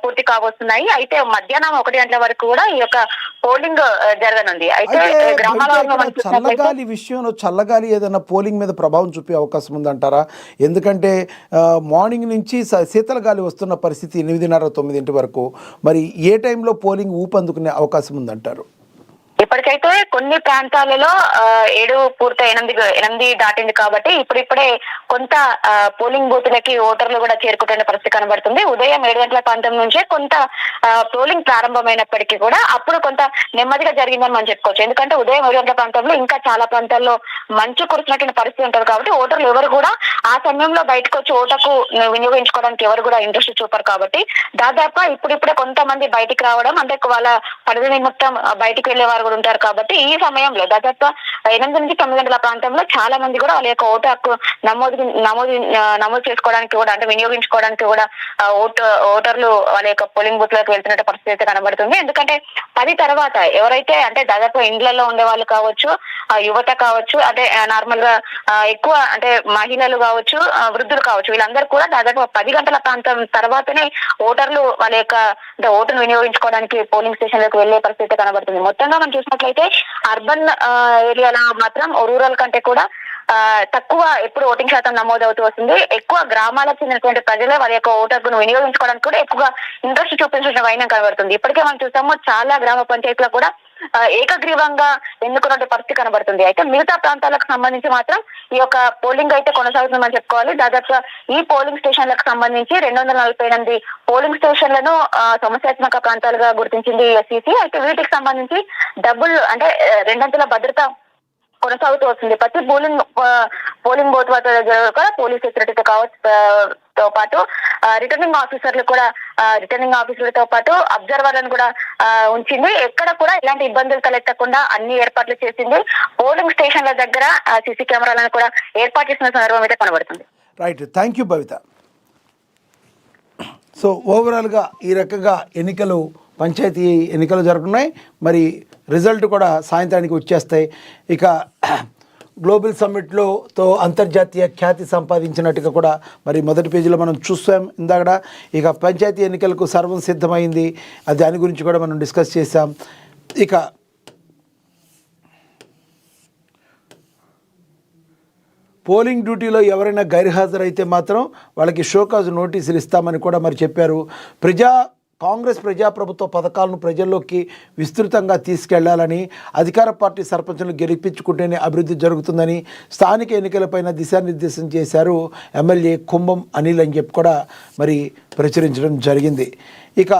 పూర్తి కాబోతున్నాయి. అయితే మధ్యాహ్నం 1 గంటల వరకు కూడా ఈ యొక్క పోలింగ్ జరగనుంది. అయితే చల్లగాలి విషయంలో చల్లగాలి ఏదైనా పోలింగ్ మీద ప్రభావం చూపే అవకాశం ఉందంటారా? ఎందుకంటే మార్నింగ్ నుంచి శీతల గాలి వస్తున్న పరిస్థితి 8:30-9 వరకు. మరి ఏ టైంలో పోలింగ్ ఊపందుకునే అవకాశం ఉందంటారు? ఇప్పటికైతే కొన్ని ప్రాంతాలలో 7 పూర్తి 8 దాటింది కాబట్టి ఇప్పుడిప్పుడే కొంత పోలింగ్ బూత్లకి ఓటర్లు కూడా చేరుకుంటున్న పరిస్థితి కనబడుతుంది. ఉదయం 7 గంటల ప్రాంతం నుంచే కొంత పోలింగ్ ప్రారంభమైనప్పటికీ కూడా అప్పుడు కొంత నెమ్మదిగా జరిగిందని మనం చెప్పుకోవచ్చు. ఎందుకంటే ఉదయం 7 గంటల ప్రాంతంలో ఇంకా చాలా ప్రాంతాల్లో మంచు కురిసినటువంటి పరిస్థితి ఉంటుంది కాబట్టి ఓటర్లు ఎవరు కూడా ఆ సమయంలో బయటకు వచ్చి ఓటకు వినియోగించుకోవడానికి ఎవరు కూడా ఇంట్రెస్ట్ చూపరు. కాబట్టి దాదాపు ఇప్పుడిప్పుడే కొంతమంది బయటికి రావడం, అంటే వాళ్ళ పరిధి నిమిత్తం బయటికి వెళ్లే వారు కూడా ఉంటారు కాబట్టి ఈ సమయంలో దాదాపు 8 నుంచి 9 గంటల ప్రాంతంలో చాలా మంది కూడా వాళ్ళ యొక్క ఓటు హక్కు నమోదు చేసుకోవడానికి కూడా అంటే వినియోగించుకోవడానికి కూడా ఓటర్లు వాళ్ళ యొక్క పోలింగ్ బూత్ లోకి వెళ్తున్న పరిస్థితి అయితే కనబడుతుంది. ఎందుకంటే 10 తర్వాత ఎవరైతే అంటే దాదాపు ఇండ్లలో ఉండే వాళ్ళు కావచ్చు, యువత కావచ్చు, అంటే నార్మల్ గా ఎక్కువ అంటే మహిళలు కావచ్చు, వృద్ధులు కావచ్చు, వీళ్ళందరూ కూడా దాదాపు 10 గంటల ప్రాంతం తర్వాతనే ఓటర్లు వాళ్ళ యొక్క అంటే ఓటును వినియోగించుకోవడానికి పోలింగ్ స్టేషన్ లకు వెళ్లే పరిస్థితి కనబడుతుంది. మొత్తంగా మనం చూసినట్లయితే అర్బన్ ఏరియాలో మాత్రం రూరల్ కంటే కూడా తక్కువ ఎప్పుడు ఓటింగ్ శాతం నమోదవుతూ వస్తుంది. ఎక్కువ గ్రామాలకు చెందినటువంటి ప్రజలే వారి యొక్క ఓటు హక్కును వినియోగించుకోవడానికి కూడా ఎక్కువగా ఇంట్రెస్ట్ చూపించిన వైనం కనబడుతుంది. ఇప్పటికే మనం చూసాము చాలా గ్రామ పంచాయతీలో కూడా ఏకగ్రీవంగా ఎన్నుకున్న పరిస్థితి కనబడుతుంది. అయితే మిగతా ప్రాంతాలకు సంబంధించి మాత్రం ఈ యొక్క పోలింగ్ అయితే కొనసాగుతుందని చెప్పుకోవాలి. దాదాపుగా ఈ పోలింగ్ స్టేషన్లకు సంబంధించి 248 పోలింగ్ స్టేషన్లను సమస్యాత్మక ప్రాంతాలుగా గుర్తించింది ఎస్ఈసి. అయితే వీటికి సంబంధించి డబుల్ అంటే 2 అంచెల భద్రత కొనసాగుతూ వస్తుంది. ప్రతి పోలింగ్ బూత్ వద్ద దగ్గర కూడా పోలీస్ సెక్యూరిటీతో తో పాటు రిటర్నింగ్ ఆఫీసర్లతో పాటు అబ్జర్వర్లను కూడా ఉంచింది. ఎక్కడ కూడా ఇలాంటి ఇబ్బందులు తలెత్తకుండా అన్ని ఏర్పాట్లు చేసింది. పోలింగ్ స్టేషన్ల దగ్గర సీసీ కెమెరాలను కూడా ఏర్పాటు చేసిన సందర్భం అయితే కనబడుతుంది. Right, thank you Bhavitha. So ఓవరాల్గా ఈ రకంగా పంచాయతీ ఎన్నికలు జరుగుతున్నాయి. మరి రిజల్ట్ కూడా సాయంత్రానికి వచ్చేస్తాయి. ఇక గ్లోబల్ సమ్మిట్తో అంతర్జాతీయ ఖ్యాతి సంపాదించినట్టుగా కూడా మరి మొదటి పేజీలో మనం చూస్తాం ఇందాక. ఇక పంచాయతీ ఎన్నికలకు సర్వం సిద్ధమైంది, దాని గురించి కూడా మనం డిస్కస్ చేసాం. ఇక పోలింగ్ డ్యూటీలో ఎవరైనా గైర్హాజరైతే మాత్రం వాళ్ళకి షోకాజ్ నోటీసులు ఇస్తామని కూడా మరి చెప్పారు. కాంగ్రెస్ ప్రజాప్రభుత్వ పథకాలను ప్రజల్లోకి విస్తృతంగా తీసుకెళ్లాలని, అధికార పార్టీ సర్పంచులను గెలిపించుకుంటేనే అభివృద్ధి జరుగుతుందని స్థానిక ఎన్నికలపైన దిశానిర్దేశం చేశారు ఎమ్మెల్యే కుంభం అనిల్ అని చెప్పి కూడా మరి ప్రచురించడం జరిగింది. ఇక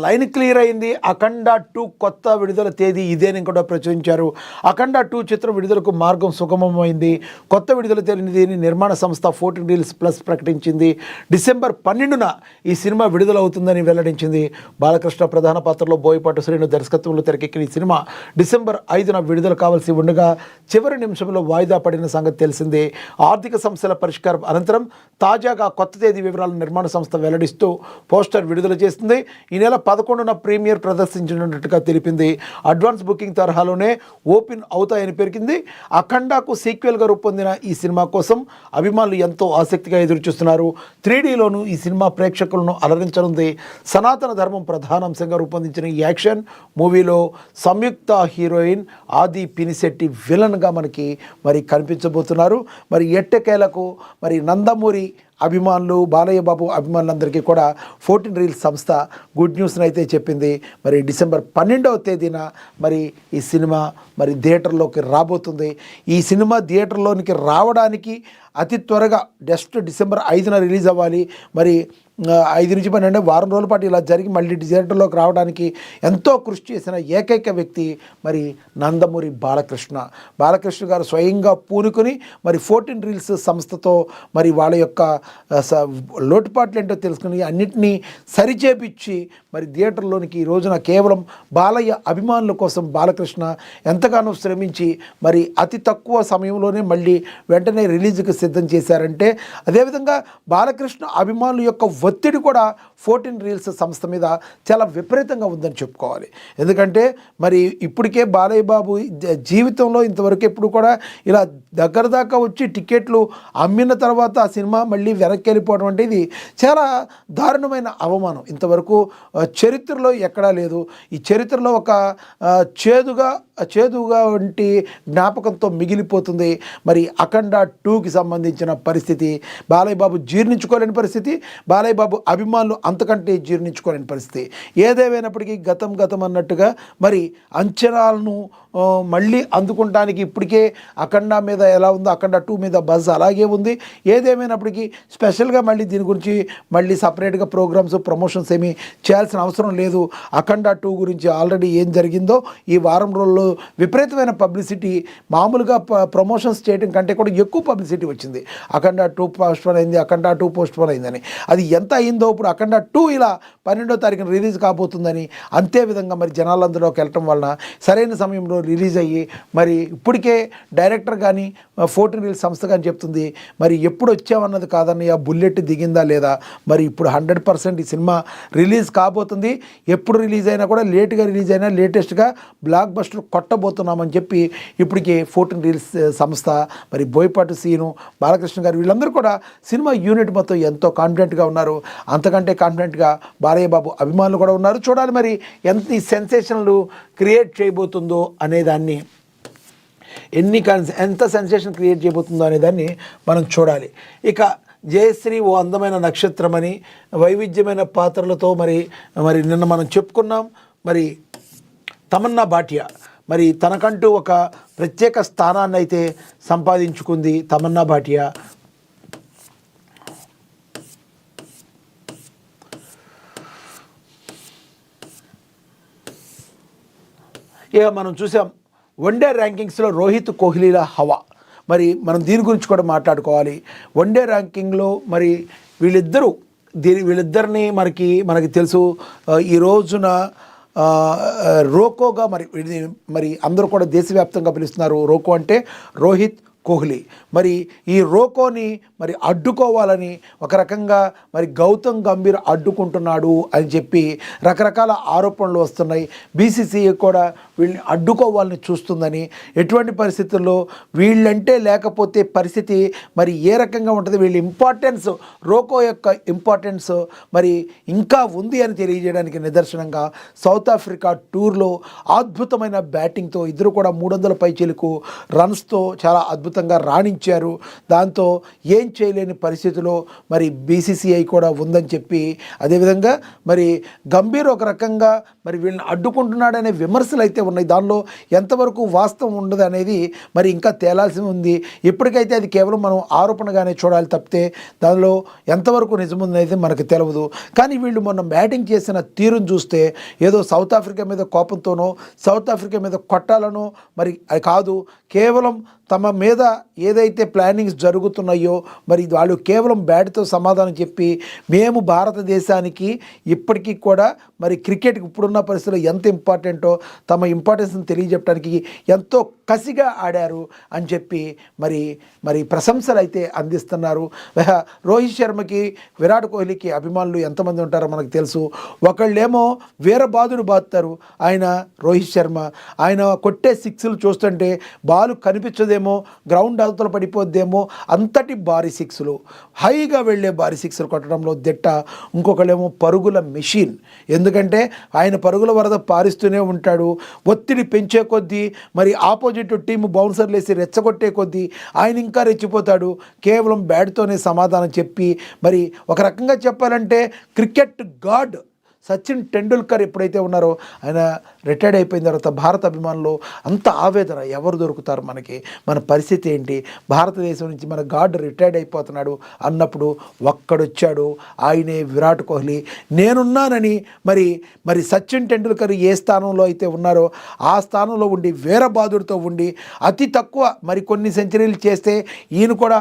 లైన్ క్లియర్ అయింది. అఖండ 2 కొత్త విడుదల తేదీ ఇదేని కూడా ప్రచురించారు. అఖండ 2 చిత్రం విడుదలకు మార్గం సుగమమైంది. కొత్త విడుదల తేదీని నిర్మాణ సంస్థ 14 రీల్స్ ప్లస్ ప్రకటించింది. డిసెంబర్ 12న ఈ సినిమా విడుదలవుతుందని వెల్లడించింది. బాలకృష్ణ ప్రధాన పాత్రలో బోయపాటి శ్రీను దర్శకత్వంలో తెరకెక్కిన ఈ సినిమా డిసెంబర్ 5న విడుదల కావాల్సి ఉండగా చివరి నిమిషంలో వాయిదా పడిన సంగతి తెలిసిందే. ఆర్థిక సమస్యల పరిష్కారం అనంతరం తాజాగా కొత్త తేదీ వివరాలను నిర్మాణ సంస్థ వెల్లడిస్తూ పోస్టర్ విడుదల చేస్తుంది. ఈ నెల 11న ప్రీమియర్ ప్రదర్శించినట్టుగా తెలిపింది. అడ్వాన్స్ బుకింగ్ తరహాలోనే ఓపెన్ అవుతాయని పేర్కొంది. అఖండాకు సీక్వెల్గా రూపొందిన ఈ సినిమా కోసం అభిమానులు ఎంతో ఆసక్తిగా ఎదురుచూస్తున్నారు. 3Dలోనూ ఈ సినిమా ప్రేక్షకులను అలరించనుంది. సనాతన ధర్మం ప్రధానాంశంగా రూపొందించిన ఈ యాక్షన్ మూవీలో సంయుక్త హీరోయిన్ ఆది పినిశెట్టి విలన్గా మనకి మరి కనిపించబోతున్నారు. మరి ఎట్టకేలకు మరి నందమూరి అభిమానులు, బాలయ్య బాబు అభిమానులందరికీ కూడా 14 రీల్స్ సంస్థ గుడ్ న్యూస్ని అయితే చెప్పింది. మరి డిసెంబర్ 12వ తేదీన మరి ఈ సినిమా మరి థియేటర్లోకి రాబోతుంది. ఈ సినిమా థియేటర్లోనికి రావడానికి అతి త్వరగా డిసెంబర్ 5న రిలీజ్ అవ్వాలి. మరి 5 నుంచి 12 వారం రోజుల పాటు ఇలా జరిగి మళ్ళీ థియేటర్లోకి రావడానికి ఎంతో కృషి చేసిన ఏకైక వ్యక్తి మరి నందమూరి బాలకృష్ణ గారు స్వయంగా పూనుకొని మరి 14 రీల్స్ సంస్థతో మరి వాళ్ళ యొక్క లోటుపాట్లు ఏంటో తెలుసుకుని అన్నిటినీ సరిచేపించి మరి థియేటర్లోనికి ఈ రోజున కేవలం బాలయ్య అభిమానుల కోసం బాలకృష్ణ ఎంతగానో శ్రమించి మరి అతి తక్కువ సమయంలోనే మళ్ళీ వెంటనే రిలీజ్కి సిద్ధం చేశారంటే అదేవిధంగా బాలకృష్ణ అభిమానుల యొక్క ఒత్తిడి కూడా 14 రీల్స్ సంస్థ మీద చాలా విపరీతంగా ఉందని చెప్పుకోవాలి. ఎందుకంటే మరి ఇప్పటికే బాలయ్య బాబు జీవితంలో ఇంతవరకు ఎప్పుడు కూడా ఇలా దగ్గర దాకా వచ్చి టికెట్లు అమ్మిన తర్వాత ఆ సినిమా మళ్ళీ వెనక్కి వెళ్ళిపోవడం అంటే ఇది చాలా దారుణమైన అవమానం. ఇంతవరకు చరిత్రలో ఎక్కడా లేదు. ఈ చరిత్రలో ఒక చేదుగా వంటి జ్ఞాపకంతో మిగిలిపోతుంది. మరి అఖండ 2కి సంబంధించిన పరిస్థితి బాలయ్య బాబు జీర్ణించుకోలేని పరిస్థితి, బాలయ్య బాబు అభిమానులు అంతకంటే జీర్ణించుకోలేని పరిస్థితి. ఏదేమైనప్పటికీ గతం అన్నట్టుగా మరి అంచనాలను మళ్ళీ అందుకుంటానికి ఇప్పటికే అఖండ మీద ఎలా ఉందో అఖండ 2 మీద బజ్ అలాగే ఉంది. ఏదేమైనప్పటికీ స్పెషల్గా మళ్ళీ దీని గురించి మళ్ళీ సపరేట్గా ప్రోగ్రామ్స్ ప్రమోషన్స్ ఏమీ చేయాల్సిన అవసరం లేదు. అఖండ 2 గురించి ఆల్రెడీ ఏం జరిగిందో ఈ వారం రోజుల్లో విపరీతమైన పబ్లిసిటీ, మామూలుగా ప్రమోషన్స్ చేయడం కంటే కూడా ఎక్కువ పబ్లిసిటీ వచ్చింది. అఖండ 2 పోస్ట్పోన్ అయింది, అఖండ 2 పోస్ట్పోన్ అయిందని. అది ఎంత అయిందో ఇప్పుడు అఖండ 2 ఇలా 12వ తారీఖున రిలీజ్ కాబోతుందని, అంతే విధంగా మరి జనాలందరిలోకి వెళ్ళటం వలన సరైన సమయంలో రిలీజ్ అయ్యి మరి ఇప్పటికే డైరెక్టర్ కానీ 14 రీల్స్ సంస్థ కానీ చెప్తుంది మరి ఎప్పుడు వచ్చామన్నది కాదని ఆ బుల్లెట్ దిగిందా లేదా. మరి ఇప్పుడు 100% ఈ సినిమా రిలీజ్ కాబోతుంది. ఎప్పుడు రిలీజ్ అయినా కూడా లేట్గా రిలీజ్ అయినా లేటెస్ట్గా బ్లాక్ బస్టర్ కొట్టబోతున్నామని చెప్పి ఇప్పటికే 14 రీల్స్ సంస్థ మరి బోయపాటి సీను, బాలకృష్ణ గారు వీళ్ళందరూ కూడా సినిమా యూనిట్ మొత్తం ఎంతో కాన్ఫిడెంట్గా ఉన్నారు. అంతకంటే కాన్ఫిడెంట్గా బాలయ్య బాబు అభిమానులు కూడా ఉన్నారు. చూడాలి మరి ఎంత ఈ సెన్సేషన్లు క్రియేట్ చేయబోతుందో అనేదాన్ని, ఎంత సెన్సేషన్ క్రియేట్ చేయబోతుందో అనేదాన్ని మనం చూడాలి. ఇక జయశ్రీ ఓ అందమైన నక్షత్రమని వైవిధ్యమైన పాత్రలతో మరి నిన్న మనం చెప్పుకున్నాం. మరి తమన్నా భాటియా మరి తనకంటూ ఒక ప్రత్యేక స్థానాన్ని అయితే సంపాదించుకుంది తమన్నా భాటియా. ఇక మనం చూసాం వన్డే ర్యాంకింగ్స్లో రోహిత్ కోహ్లీల హవా. మరి మనం దీని గురించి కూడా మాట్లాడుకోవాలి. వన్డే ర్యాంకింగ్లో మరి వీళ్ళిద్దరిని మనకి తెలుసు. ఈ రోజున రోకోగా మరి అందరూ కూడా దేశవ్యాప్తంగా పిలుస్తున్నారు. రోకో అంటే రోహిత్ కోహ్లీ. మరి ఈ రోకోని మరి అడ్డుకోవాలని ఒక రకంగా మరి గౌతమ్ గంభీర్ అడ్డుకుంటున్నాడు అని చెప్పి రకరకాల ఆరోపణలు వస్తున్నాయి. బీసీసీఐ కూడా వీళ్ళని అడ్డుకోవాలని చూస్తుందని, ఎటువంటి పరిస్థితుల్లో వీళ్ళంటే లేకపోతే పరిస్థితి మరి ఏ రకంగా ఉంటుంది, వీళ్ళ ఇంపార్టెన్స్, రోకో యొక్క ఇంపార్టెన్స్ మరి ఇంకా ఉంది అని తెలియజేయడానికి నిదర్శనంగా సౌత్ ఆఫ్రికా టూర్లో అద్భుతమైన బ్యాటింగ్తో ఇద్దరు కూడా 300 పైచీలకు రన్స్తో చాలా అద్భుతంగా రాణించారు. దాంతో ఏం చేయలేని పరిస్థితిలో మరి బీసీసీఐ కూడా ఉందని చెప్పి, అదేవిధంగా మరి గంభీర్ ఒక రకంగా మరి వీళ్ళని అడ్డుకుంటున్నాడనే విమర్శలు అయితే ఉన్నాయి. దానిలో ఎంతవరకు వాస్తవం ఉండదు అనేది మరి ఇంకా తేలాల్సి ఉంది. ఇప్పటికైతే అది కేవలం మనం ఆరోపణగానే చూడాలి తప్పితే దానిలో ఎంతవరకు నిజముందనేది మనకు తెలియదు. కానీ వీళ్ళు మొన్న బ్యాటింగ్ చేసిన తీరును చూస్తే ఏదో సౌత్ ఆఫ్రికా మీద కోపంతోనో సౌత్ ఆఫ్రికా మీద కొట్టాలనో మరి అది కాదు, కేవలం తమ మీద ఏదైతే ప్లానింగ్స్ జరుగుతున్నాయో మరి వాళ్ళు కేవలం బ్యాట్తో సమాధానం చెప్పి మేము భారతదేశానికి ఇప్పటికీ కూడా మరి క్రికెట్కి ఇప్పుడున్న పరిస్థితుల్లో ఎంత ఇంపార్టెంటో తమ ఇంపార్టెన్స్ని తెలియజెప్పడానికి ఎంతో కసిగా ఆడారు అని చెప్పి మరి ప్రశంసలు అయితే అందిస్తున్నారు. రోహిత్ శర్మకి, విరాట్ కోహ్లీకి అభిమానులు ఎంతమంది ఉంటారో మనకు తెలుసు. ఒకళ్ళేమో వీరబాదుడు బాదుతారు, ఆయన రోహిత్ శర్మ. ఆయన కొట్టే సిక్స్లు చూస్తుంటే బాలు కనిపించదేమో, గ్రౌండ్ అవతల పడిపోద్దేమో, అంతటి భారీ సిక్స్లు, హైగా వెళ్ళే భారీ సిక్స్లు కొట్టడంలో దిట్ట. ఇంకొకళ్ళేమో పరుగుల మెషిన్, ఎందుకంటే ఆయన పరుగుల వరద పారిస్తూనే ఉంటాడు. ఒత్తిడి పెంచే కొద్దీ మరి ఆపోజిట్ టీము బౌన్సర్లు వేసి రెచ్చగొట్టే కొద్దీ ఆయన ఇంకా రెచ్చిపోతాడు. కేవలం బ్యాట్తోనే సమాధానం చెప్పి మరి ఒక రకంగా చెప్పాలంటే క్రికెట్ గాడ్ సచిన్ టెండూల్కర్ ఎప్పుడైతే ఉన్నారో ఆయన రిటైర్డ్ అయిపోయిన తర్వాత భారత అభిమానులు అంత ఆవేదన, ఎవరు దొరుకుతారు మనకి, మన పరిస్థితి ఏంటి, భారతదేశం నుంచి మన గాడ్ రిటైర్డ్ అయిపోతున్నాడు అన్నప్పుడు ఒక్కడొచ్చాడు, ఆయనే విరాట్ కోహ్లీ. నేనున్నానని మరి సచిన్ టెండూల్కర్ ఏ స్థానంలో అయితే ఉన్నారో ఆ స్థానంలో ఉండి వీరబాదుడితో ఉండి అతి తక్కువ మరి కొన్ని సెంచరీలు చేస్తే ఈయన కూడా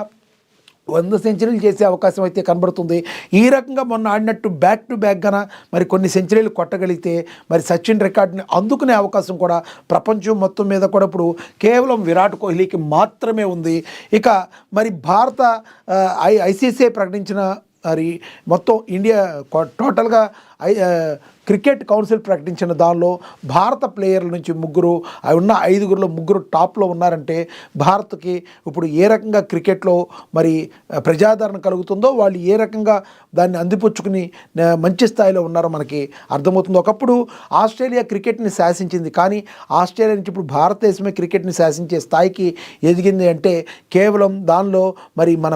100 సెంచరీలు చేసే అవకాశం అయితే కనబడుతుంది. ఈ రకంగా మొన్న ఆడినట్టు బ్యాక్ టు బ్యాక్గాన మరి కొన్ని సెంచరీలు కొట్టగలిగితే మరి సచిన్ రికార్డుని అందుకునే అవకాశం కూడా ప్రపంచం మొత్తం మీద కూడా ఇప్పుడు కేవలం విరాట్ కోహ్లీకి మాత్రమే ఉంది. ఇక మరి భారత ఐసీసీ ప్రకటించిన మరి మొత్తం ఇండియా టోటల్గా క్రికెట్ కౌన్సిల్ ప్రకటించిన దానిలో భారత ప్లేయర్ల నుంచి ముగ్గురు, ఉన్న 5గురిలో 3 టాప్లో ఉన్నారంటే భారత్కి ఇప్పుడు ఏ రకంగా క్రికెట్లో మరి ప్రజాదరణ కలుగుతుందో, వాళ్ళు ఏ రకంగా దాన్ని అందిపుచ్చుకుని మంచి స్థాయిలో ఉన్నారో మనకి అర్థమవుతుంది. ఒకప్పుడు ఆస్ట్రేలియా క్రికెట్ని శాసించింది, కానీ ఆస్ట్రేలియా నుంచి ఇప్పుడు భారతదేశమే క్రికెట్ని శాసించే స్థాయికి ఎదిగింది అంటే కేవలం దానిలో మరి మన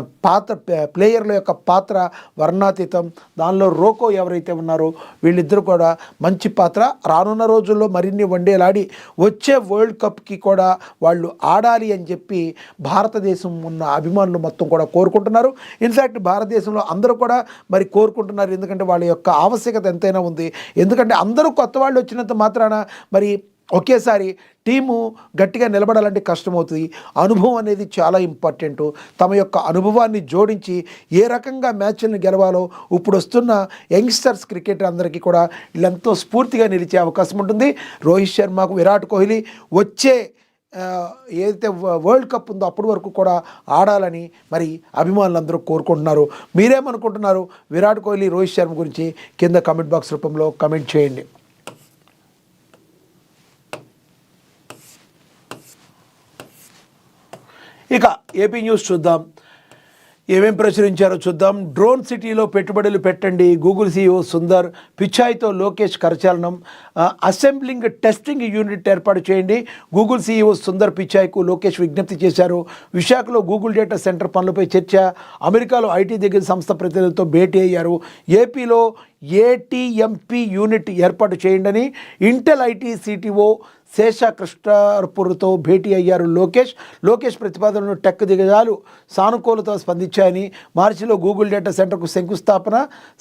ప్లేయర్ల యొక్క పాత్ర వర్ణాతీతం. దానిలో రోకో ఎవరైతే ఉన్నారో వీళ్ళిద్దరూ కూడా మంచి పాత్ర. రానున్న రోజుల్లో మరిన్ని వన్డేలు ఆడి వచ్చే వరల్డ్ కప్కి కూడా వాళ్ళు ఆడాలి అని చెప్పి భారతదేశం ఉన్న అభిమానులు మొత్తం కూడా కోరుకుంటున్నారు. ఇన్ఫ్యాక్ట్ భారతదేశంలో అందరూ కూడా మరి కోరుకుంటున్నారు, ఎందుకంటే వాళ్ళ యొక్క ఆవశ్యకత ఎంతైనా ఉంది. ఎందుకంటే అందరూ కొత్త వాళ్ళు వచ్చినంత మాత్రాన మరి ఒకేసారి టీము గట్టిగా నిలబడాలంటే కష్టమవుతుంది. అనుభవం అనేది చాలా ఇంపార్టెంట్. తమ యొక్క అనుభవాన్ని జోడించి ఏ రకంగా మ్యాచ్లను గెలవాలో ఇప్పుడు వస్తున్న యంగ్స్టర్స్ క్రికెటర్ అందరికీ కూడా వీళ్ళెంతో స్ఫూర్తిగా నిలిచే అవకాశం ఉంటుంది. రోహిత్ శర్మకు, విరాట్ కోహ్లీ వచ్చే ఏదైతే వరల్డ్ కప్ ఉందో అప్పటి వరకు కూడా ఆడాలని మరి అభిమానులందరూ కోరుకుంటున్నారు. మీరేమనుకుంటున్నారు విరాట్ కోహ్లీ, రోహిత్ శర్మ గురించి కింద కామెంట్ బాక్స్ రూపంలో కామెంట్ చేయండి. ఇక ఏపీ న్యూస్ చూద్దాం, ఏమేం ప్రచురించారో చూద్దాం. డ్రోన్ సిటీలో పెట్టుబడులు పెట్టండి, గూగుల్ సీఈఓ సుందర్ పిచాయ్తో లోకేష్ కరచాలనం. అసెంబ్లింగ్ టెస్టింగ్ యూనిట్ ఏర్పాటు చేయండి, గూగుల్ సీఈఓ సుందర్ పిచాయ్కు లోకేష్ విజ్ఞప్తి చేశారు. విశాఖలో గూగుల్ డేటా సెంటర్ పనులపై చర్చ, అమెరికాలో ఐటీ దిగ్గజ సంస్థ ప్రతినిధులతో భేటీ అయ్యారు. ఏపీలో ఏటీఎంపీ యూనిట్ ఏర్పాటు చేయండి, ఇంటెల్ ఐటీ సిటిఓ శేషకృష్ణపూర్తో భేటీ అయ్యారు లోకేష్ ప్రతిపాదనను టెక్ దిగ్గజాలు సానుకూలత స్పందించాయని, మార్చిలో గూగుల్ డేటా సెంటర్కు శంకుస్థాపన,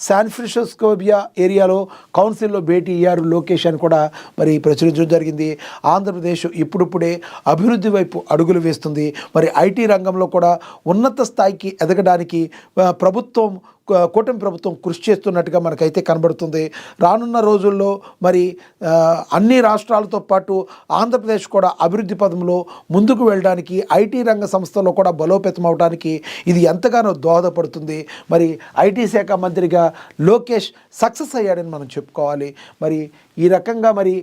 శాన్ ఫ్రాన్సిస్కోబియా ఏరియాలో కౌన్సిల్లో భేటీ అయ్యారు లోకేష్ అని కూడా మరి ప్రచురించడం జరిగింది. ఆంధ్రప్రదేశ్ ఇప్పుడిప్పుడే అభివృద్ధి వైపు అడుగులు వేస్తుంది. మరి ఐటీ రంగంలో కూడా ఉన్నత స్థాయికి ఎదగడానికి కూటమి ప్రభుత్వం కృషి చేస్తున్నట్టుగా మనకైతే కనబడుతుంది. రానున్న రోజుల్లో మరి అన్ని రాష్ట్రాలతో పాటు ఆంధ్రప్రదేశ్ కూడా అభివృద్ధి పదంలో ముందుకు వెళ్ళడానికి, ఐటీ రంగ సంస్థలో కూడా బలోపేతం అవడానికి ఇది ఎంతగానో దోహదపడుతుంది. మరి ఐటీ శాఖ మంత్రిగా లోకేష్ సక్సెస్ అయ్యాడని మనం చెప్పుకోవాలి. మరి ఈ రకంగా మరి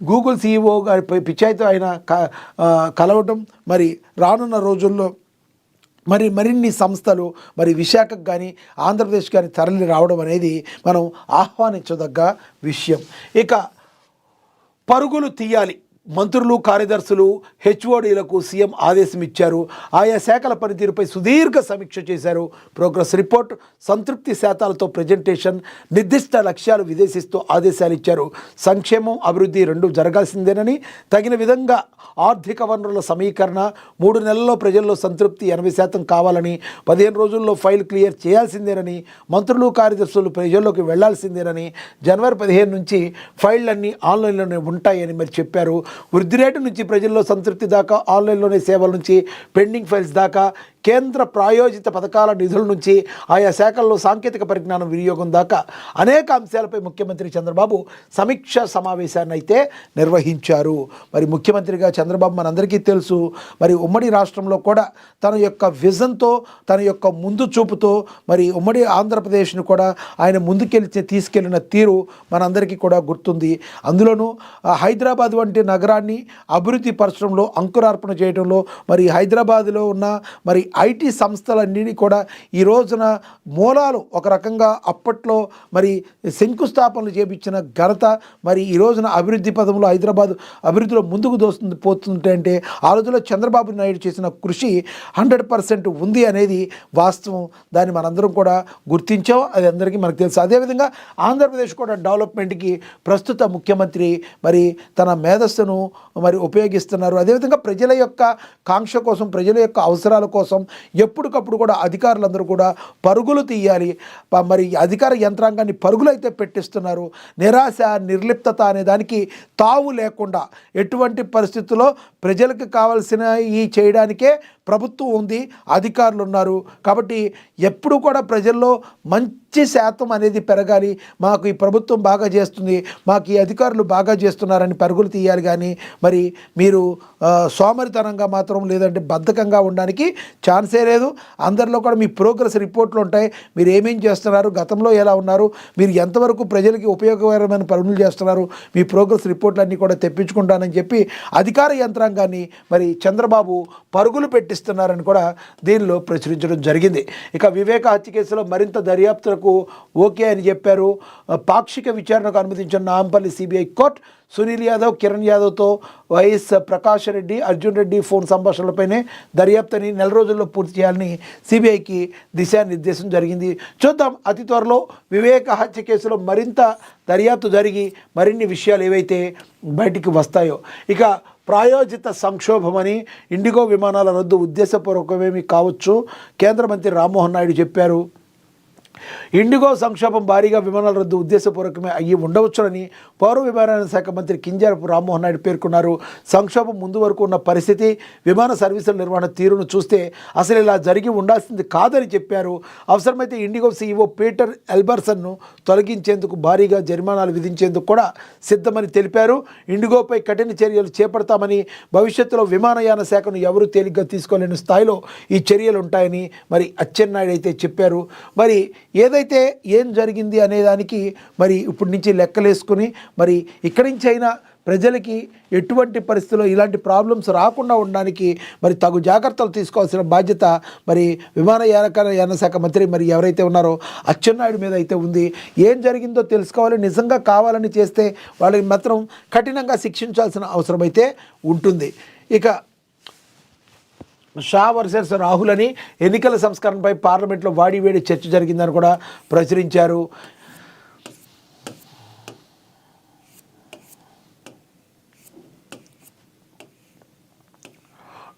గూగుల్ సీఈఓ గారి పిచాయ్తో ఆయన కలవటం, మరి రానున్న రోజుల్లో మరిన్ని సంస్థలు మరి విశాఖకు కానీ ఆంధ్రప్రదేశ్ కానీ తరలి రావడం అనేది మనం ఆహ్వానించదగ్గ విషయం. ఇక పరుగులు తీయాలి, మంత్రులు, కార్యదర్శులు, హెచ్ఓడీలకు సీఎం ఆదేశం ఇచ్చారు. ఆయా శాఖల పనితీరుపై సుదీర్ఘ సమీక్ష చేశారు. ప్రోగ్రెస్ రిపోర్ట్, సంతృప్తి శాతాలతో ప్రజెంటేషన్, నిర్దిష్ట లక్ష్యాలు విదేశిస్తూ ఆదేశాలు ఇచ్చారు. సంక్షేమం, అభివృద్ధి రెండు జరగాల్సిందేనని, తగిన విధంగా ఆర్థిక వనరుల సమీకరణ, 3 నెలల్లో ప్రజల్లో సంతృప్తి 80% కావాలని, 15 రోజుల్లో ఫైల్ క్లియర్ చేయాల్సిందేనని, మంత్రులు, కార్యదర్శులు ప్రజల్లోకి వెళ్లాల్సిందేనని, జనవరి 15 నుంచి ఫైళ్లన్నీ ఆన్లైన్లోనే ఉంటాయని మరి చెప్పారు. వృద్ధి రేటు నుంచి ప్రజల్లో సంతృప్తి దాకా, ఆన్లైన్లోనే సేవల నుంచి పెండింగ్ ఫైల్స్ దాకా, కేంద్ర ప్రాయోజిత పథకాల నిధుల నుంచి ఆయా శాఖల్లో సాంకేతిక పరిజ్ఞానం వినియోగం దాకా అనేక అంశాలపై ముఖ్యమంత్రి చంద్రబాబు సమీక్షా సమావేశాన్ని అయితే నిర్వహించారు. మరి ముఖ్యమంత్రిగా చంద్రబాబు మనందరికీ తెలుసు, మరి ఉమ్మడి రాష్ట్రంలో కూడా తన యొక్క విజన్తో, తన యొక్క ముందు చూపుతో మరి ఉమ్మడి ఆంధ్రప్రదేశ్ను కూడా ఆయన తీసుకెళ్లిన తీరు మనందరికీ కూడా గుర్తుంది. అందులోనూ హైదరాబాద్ వంటి నగరాన్ని అభివృద్ధి పరచడంలో, అంకురార్పణ చేయడంలో, మరి హైదరాబాద్లో ఉన్న మరి ఐటీ సంస్థలన్నీ కూడా ఈ రోజున మూలాలు ఒక రకంగా అప్పట్లో మరి శంకుస్థాపనలు చేపించిన ఘనత, మరి ఈ రోజున అభివృద్ధి పదంలో హైదరాబాద్ అభివృద్ధిలో ముందుకు పోతుంటే ఆ రోజుల్లో చంద్రబాబు నాయుడు చేసిన కృషి 100% ఉంది అనేది వాస్తవం. దాన్ని మనందరం కూడా గుర్తించాం, అది అందరికీ మనకు తెలుసు. అదేవిధంగా ఆంధ్రప్రదేశ్ కూడా డెవలప్మెంట్కి ప్రస్తుత ముఖ్యమంత్రి మరి తన మేధస్సును మరి ఉపయోగిస్తున్నారు. అదేవిధంగా ప్రజల యొక్క కాంక్ష కోసం, ప్రజల యొక్క అవసరాల కోసం ఎప్పటికప్పుడు కూడా అధికారులందరూ కూడా పరుగులు తీయాలి. మరి అధికార యంత్రాంగాన్ని పరుగులైతే పెట్టిస్తున్నారు. నిరాశ, నిర్లిప్తత అనే దానికి తావు లేకుండా ఎటువంటి పరిస్థితుల్లో ప్రజలకు కావాల్సిన ఈ చేయడానికే ప్రభుత్వం ఉంది, అధికారులు ఉన్నారు. కాబట్టి ఎప్పుడు కూడా ప్రజల్లో మంచి శాతం అనేది పెరగాలి. మాకు ఈ ప్రభుత్వం బాగా చేస్తుంది, మాకు ఈ అధికారులు బాగా చేస్తున్నారని పరుగులు తీయాలి. కానీ మరి మీరు సోమరితనంగా మాత్రం, లేదంటే బద్ధకంగా ఉండడానికి ఛాన్సే లేదు. అందరిలో కూడా మీ ప్రోగ్రెస్ రిపోర్ట్లు ఉంటాయి. మీరు ఏమేం చేస్తున్నారు, గతంలో ఎలా ఉన్నారు, మీరు ఎంతవరకు ప్రజలకి ఉపయోగకరమైన పనులు చేస్తున్నారు, మీ ప్రోగ్రెస్ రిపోర్ట్లన్నీ కూడా తెప్పించుకుంటానని చెప్పి అధికార యంత్రాంగాన్ని మరి చంద్రబాబు పరుగులు పెట్టిస్తున్నారని కూడా దీనిలో ప్రచురించడం జరిగింది. ఇక వివేక హత్య కేసులో మరింత దర్యాప్తులకు విచారణకు ఓకే అని చెప్పారు. పాక్షిక విచారణకు అనుమతించిన నాంపల్లి సిబిఐ కోర్టు సునీల్ యాదవ్, కిరణ్ యాదవ్తో వైఎస్ ప్రకాష్ రెడ్డి, అర్జున్ రెడ్డి ఫోన్ సంభాషణలపైనే దర్యాప్తుని నెల రోజుల్లో పూర్తి చేయాలని సిబిఐకి దిశానిర్దేశం జరిగింది. చూద్దాం అతి త్వరలో వివేక హత్య కేసులో మరింత దర్యాప్తు జరిగి మరిన్ని విషయాలు ఏవైతే బయటికి వస్తాయో. ఇక ప్రాయోజిత సంక్షోభమని ఇండిగో విమానాల రద్దు ఉద్దేశపూర్వకమేమీ కావచ్చు కేంద్ర మంత్రి రామ్మోహన్ నాయుడు చెప్పారు. ఇండిగో సంక్షోభం భారీగా విమానాల రద్దు ఉద్దేశపూర్వకమే అయ్యి ఉండవచ్చునని పౌర విమానయాన శాఖ మంత్రి కింజరాపు రామ్మోహన్ నాయుడు పేర్కొన్నారు. సంక్షోభం ముందు వరకు ఉన్న పరిస్థితి, విమాన సర్వీసుల నిర్వహణ తీరును చూస్తే అసలు ఇలా జరిగి ఉండాల్సింది కాదని చెప్పారు. అవసరమైతే ఇండిగో సీఈఓ పీటర్ ఎల్బర్సన్ను తొలగించేందుకు భారీగా జరిమానాలు విధించేందుకు కూడా సిద్ధమని తెలిపారు. ఇండిగోపై కఠిన చర్యలు చేపడతామని, భవిష్యత్తులో విమానయాన శాఖను ఎవరూ తేలిగ్గా తీసుకోలేని స్థాయిలో ఈ చర్యలు ఉంటాయని మరి అచ్చెన్నాయుడు అయితే చెప్పారు. మరి ఏదైతే ఏం జరిగింది అనేదానికి మరి ఇప్పటి నుంచి లెక్కలేసుకుని మరి ఇక్కడి నుంచి అయినా ప్రజలకి ఎటువంటి పరిస్థితుల్లో ఇలాంటి ప్రాబ్లమ్స్ రాకుండా ఉండడానికి మరి తగు జాగ్రత్తలు తీసుకోవాల్సిన బాధ్యత మరి విమానయాన శాఖ మంత్రి మరి ఎవరైతే ఉన్నారో అచ్చెన్నాయుడు మీద అయితే ఉంది. ఏం జరిగిందో తెలుసుకోవాలి. నిజంగా కావాలని చేస్తే వాళ్ళని మాత్రం కఠినంగా శిక్షించాల్సిన అవసరం అయితే ఉంటుంది. ఇక షా వర్సెస్ రాహుల్ అని ఎన్నికల సంస్కరణపై పార్లమెంట్లో వాడివేడి చర్చ జరిగిందని కూడా ప్రచురించారు.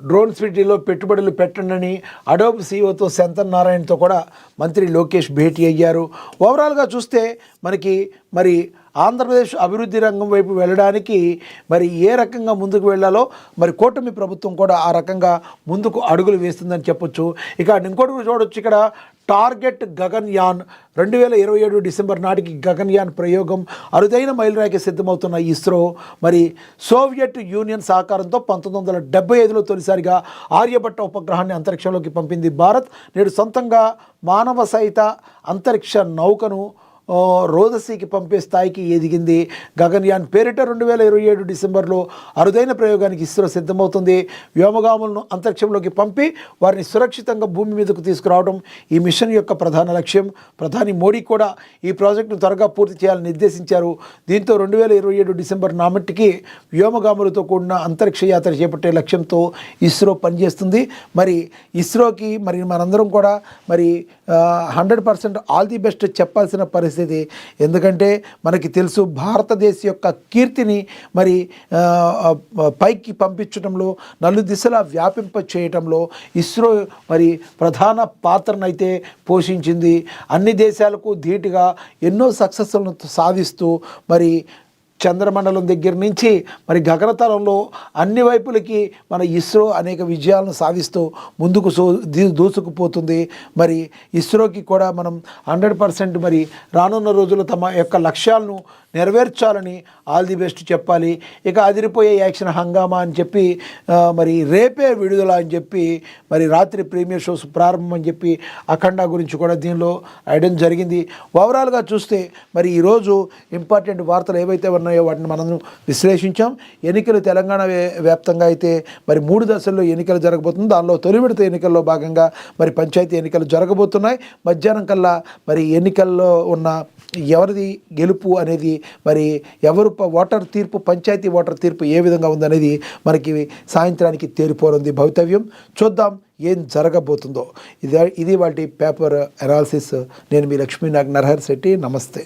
డ్రోన్ సిటీలో పెట్టుబడులు పెట్టండి అడోబ్ సీఈఓతో శంతన్ నారాయణతో కూడా మంత్రి లోకేష్ భేటీ అయ్యారు. ఓవరాల్గా చూస్తే మనకి మరి ఆంధ్రప్రదేశ్ అభివృద్ధి రంగం వైపు వెళ్ళడానికి మరి ఏ రకంగా ముందుకు వెళ్ళాలో మరి కూటమి ప్రభుత్వం కూడా ఆ రకంగా ముందుకు అడుగులు వేస్తుందని చెప్పొచ్చు. ఇక ఇంకోటి చూడొచ్చు, ఇక్కడ టార్గెట్ గగన్యాన్ 2027 డిసెంబర్ నాటికి గగన్యాన్ ప్రయోగం అరుదైన మైలురాయికి సిద్ధమవుతున్న ఇస్రో మరి సోవియట్ యూనియన్ సహకారంతో 1975లో తొలిసారిగా ఆర్యభట్ట ఉపగ్రహాన్ని అంతరిక్షంలోకి పంపింది భారత్. నేడు సొంతంగా మానవ సహిత అంతరిక్ష నౌకను రోదసీకి పంపే స్థాయికి ఎదిగింది. గగన్యాన్ పేరిట 2027 డిసెంబర్లో అరుదైన ప్రయోగానికి ఇస్రో సిద్ధమవుతుంది. వ్యోమగాములను అంతరిక్షంలోకి పంపి వారిని సురక్షితంగా భూమి మీదకు తీసుకురావడం ఈ మిషన్ యొక్క ప్రధాన లక్ష్యం. ప్రధాని మోడీ కూడా ఈ ప్రాజెక్టును త్వరగా పూర్తి చేయాలని నిర్దేశించారు. దీంతో 2027 డిసెంబర్ నామటికి వ్యోమగాములతో కూడిన అంతరిక్ష యాత్ర చేపట్టే లక్ష్యంతో ఇస్రో పనిచేస్తుంది. మరి ఇస్రోకి మరి మనందరం కూడా మరి 100% ఆల్ ది బెస్ట్ చెప్పాల్సిన పరిస్థితి. ఎందుకంటే మనకి తెలుసు భారతదేశ యొక్క కీర్తిని మరి పైకి పంపించడంలో, నలుదిశలా వ్యాపింప చేయటంలో ఇస్రో మరి ప్రధాన పాత్రనైతే పోషించింది. అన్ని దేశాలకు ధీటుగా ఎన్నో సక్సెస్లను సాధిస్తూ మరి చంద్రమండలం దగ్గర నుంచి మరి గగనతలంలో అన్ని వైపులకి మన ఇస్రో అనేక విజయాలను సాధిస్తూ ముందుకు దూసుకుపోతుంది. మరి ఇస్రోకి కూడా మనం 100% మరి రానున్న రోజుల్లో తమ యొక్క లక్ష్యాలను నెరవేర్చాలని ఆల్ ది బెస్ట్ చెప్పాలి. ఇక అదిరిపోయే యాక్షన్ హంగామా అని చెప్పి మరి రేపే విడుదల అని చెప్పి మరి రాత్రి ప్రీమియర్ షోస్ ప్రారంభం అని చెప్పి అఖండ గురించి కూడా దీనిలో రాయడం జరిగింది. ఓవరాల్గా చూస్తే మరి ఈరోజు ఇంపార్టెంట్ వార్తలు ఏవైతే ఉన్నాయో వాటిని మనం విశ్లేషించాం. ఎన్నికలు తెలంగాణ వ్యాప్తంగా అయితే మరి 3 దశల్లో ఎన్నికలు జరగబోతుంది. దానిలో తొలి విడత ఎన్నికల్లో భాగంగా మరి పంచాయతీ ఎన్నికలు జరగబోతున్నాయి. మధ్యాహ్నం కల్లా మరి ఎన్నికల్లో ఉన్న ఎవరిది గెలుపు అనేది మరి ఎవరు ఓటర్ తీర్పు, పంచాయతీ ఓటర్ తీర్పు ఏ విధంగా ఉందనేది మనకి సాయంత్రానికి తేలిపోనుంది భవితవ్యం. చూద్దాం ఏం జరగబోతుందో. ఇది వాటి పేపర్ అనాలిసిస్. నేను మీ లక్ష్మీ నరహర్ శెట్టి. నమస్తే.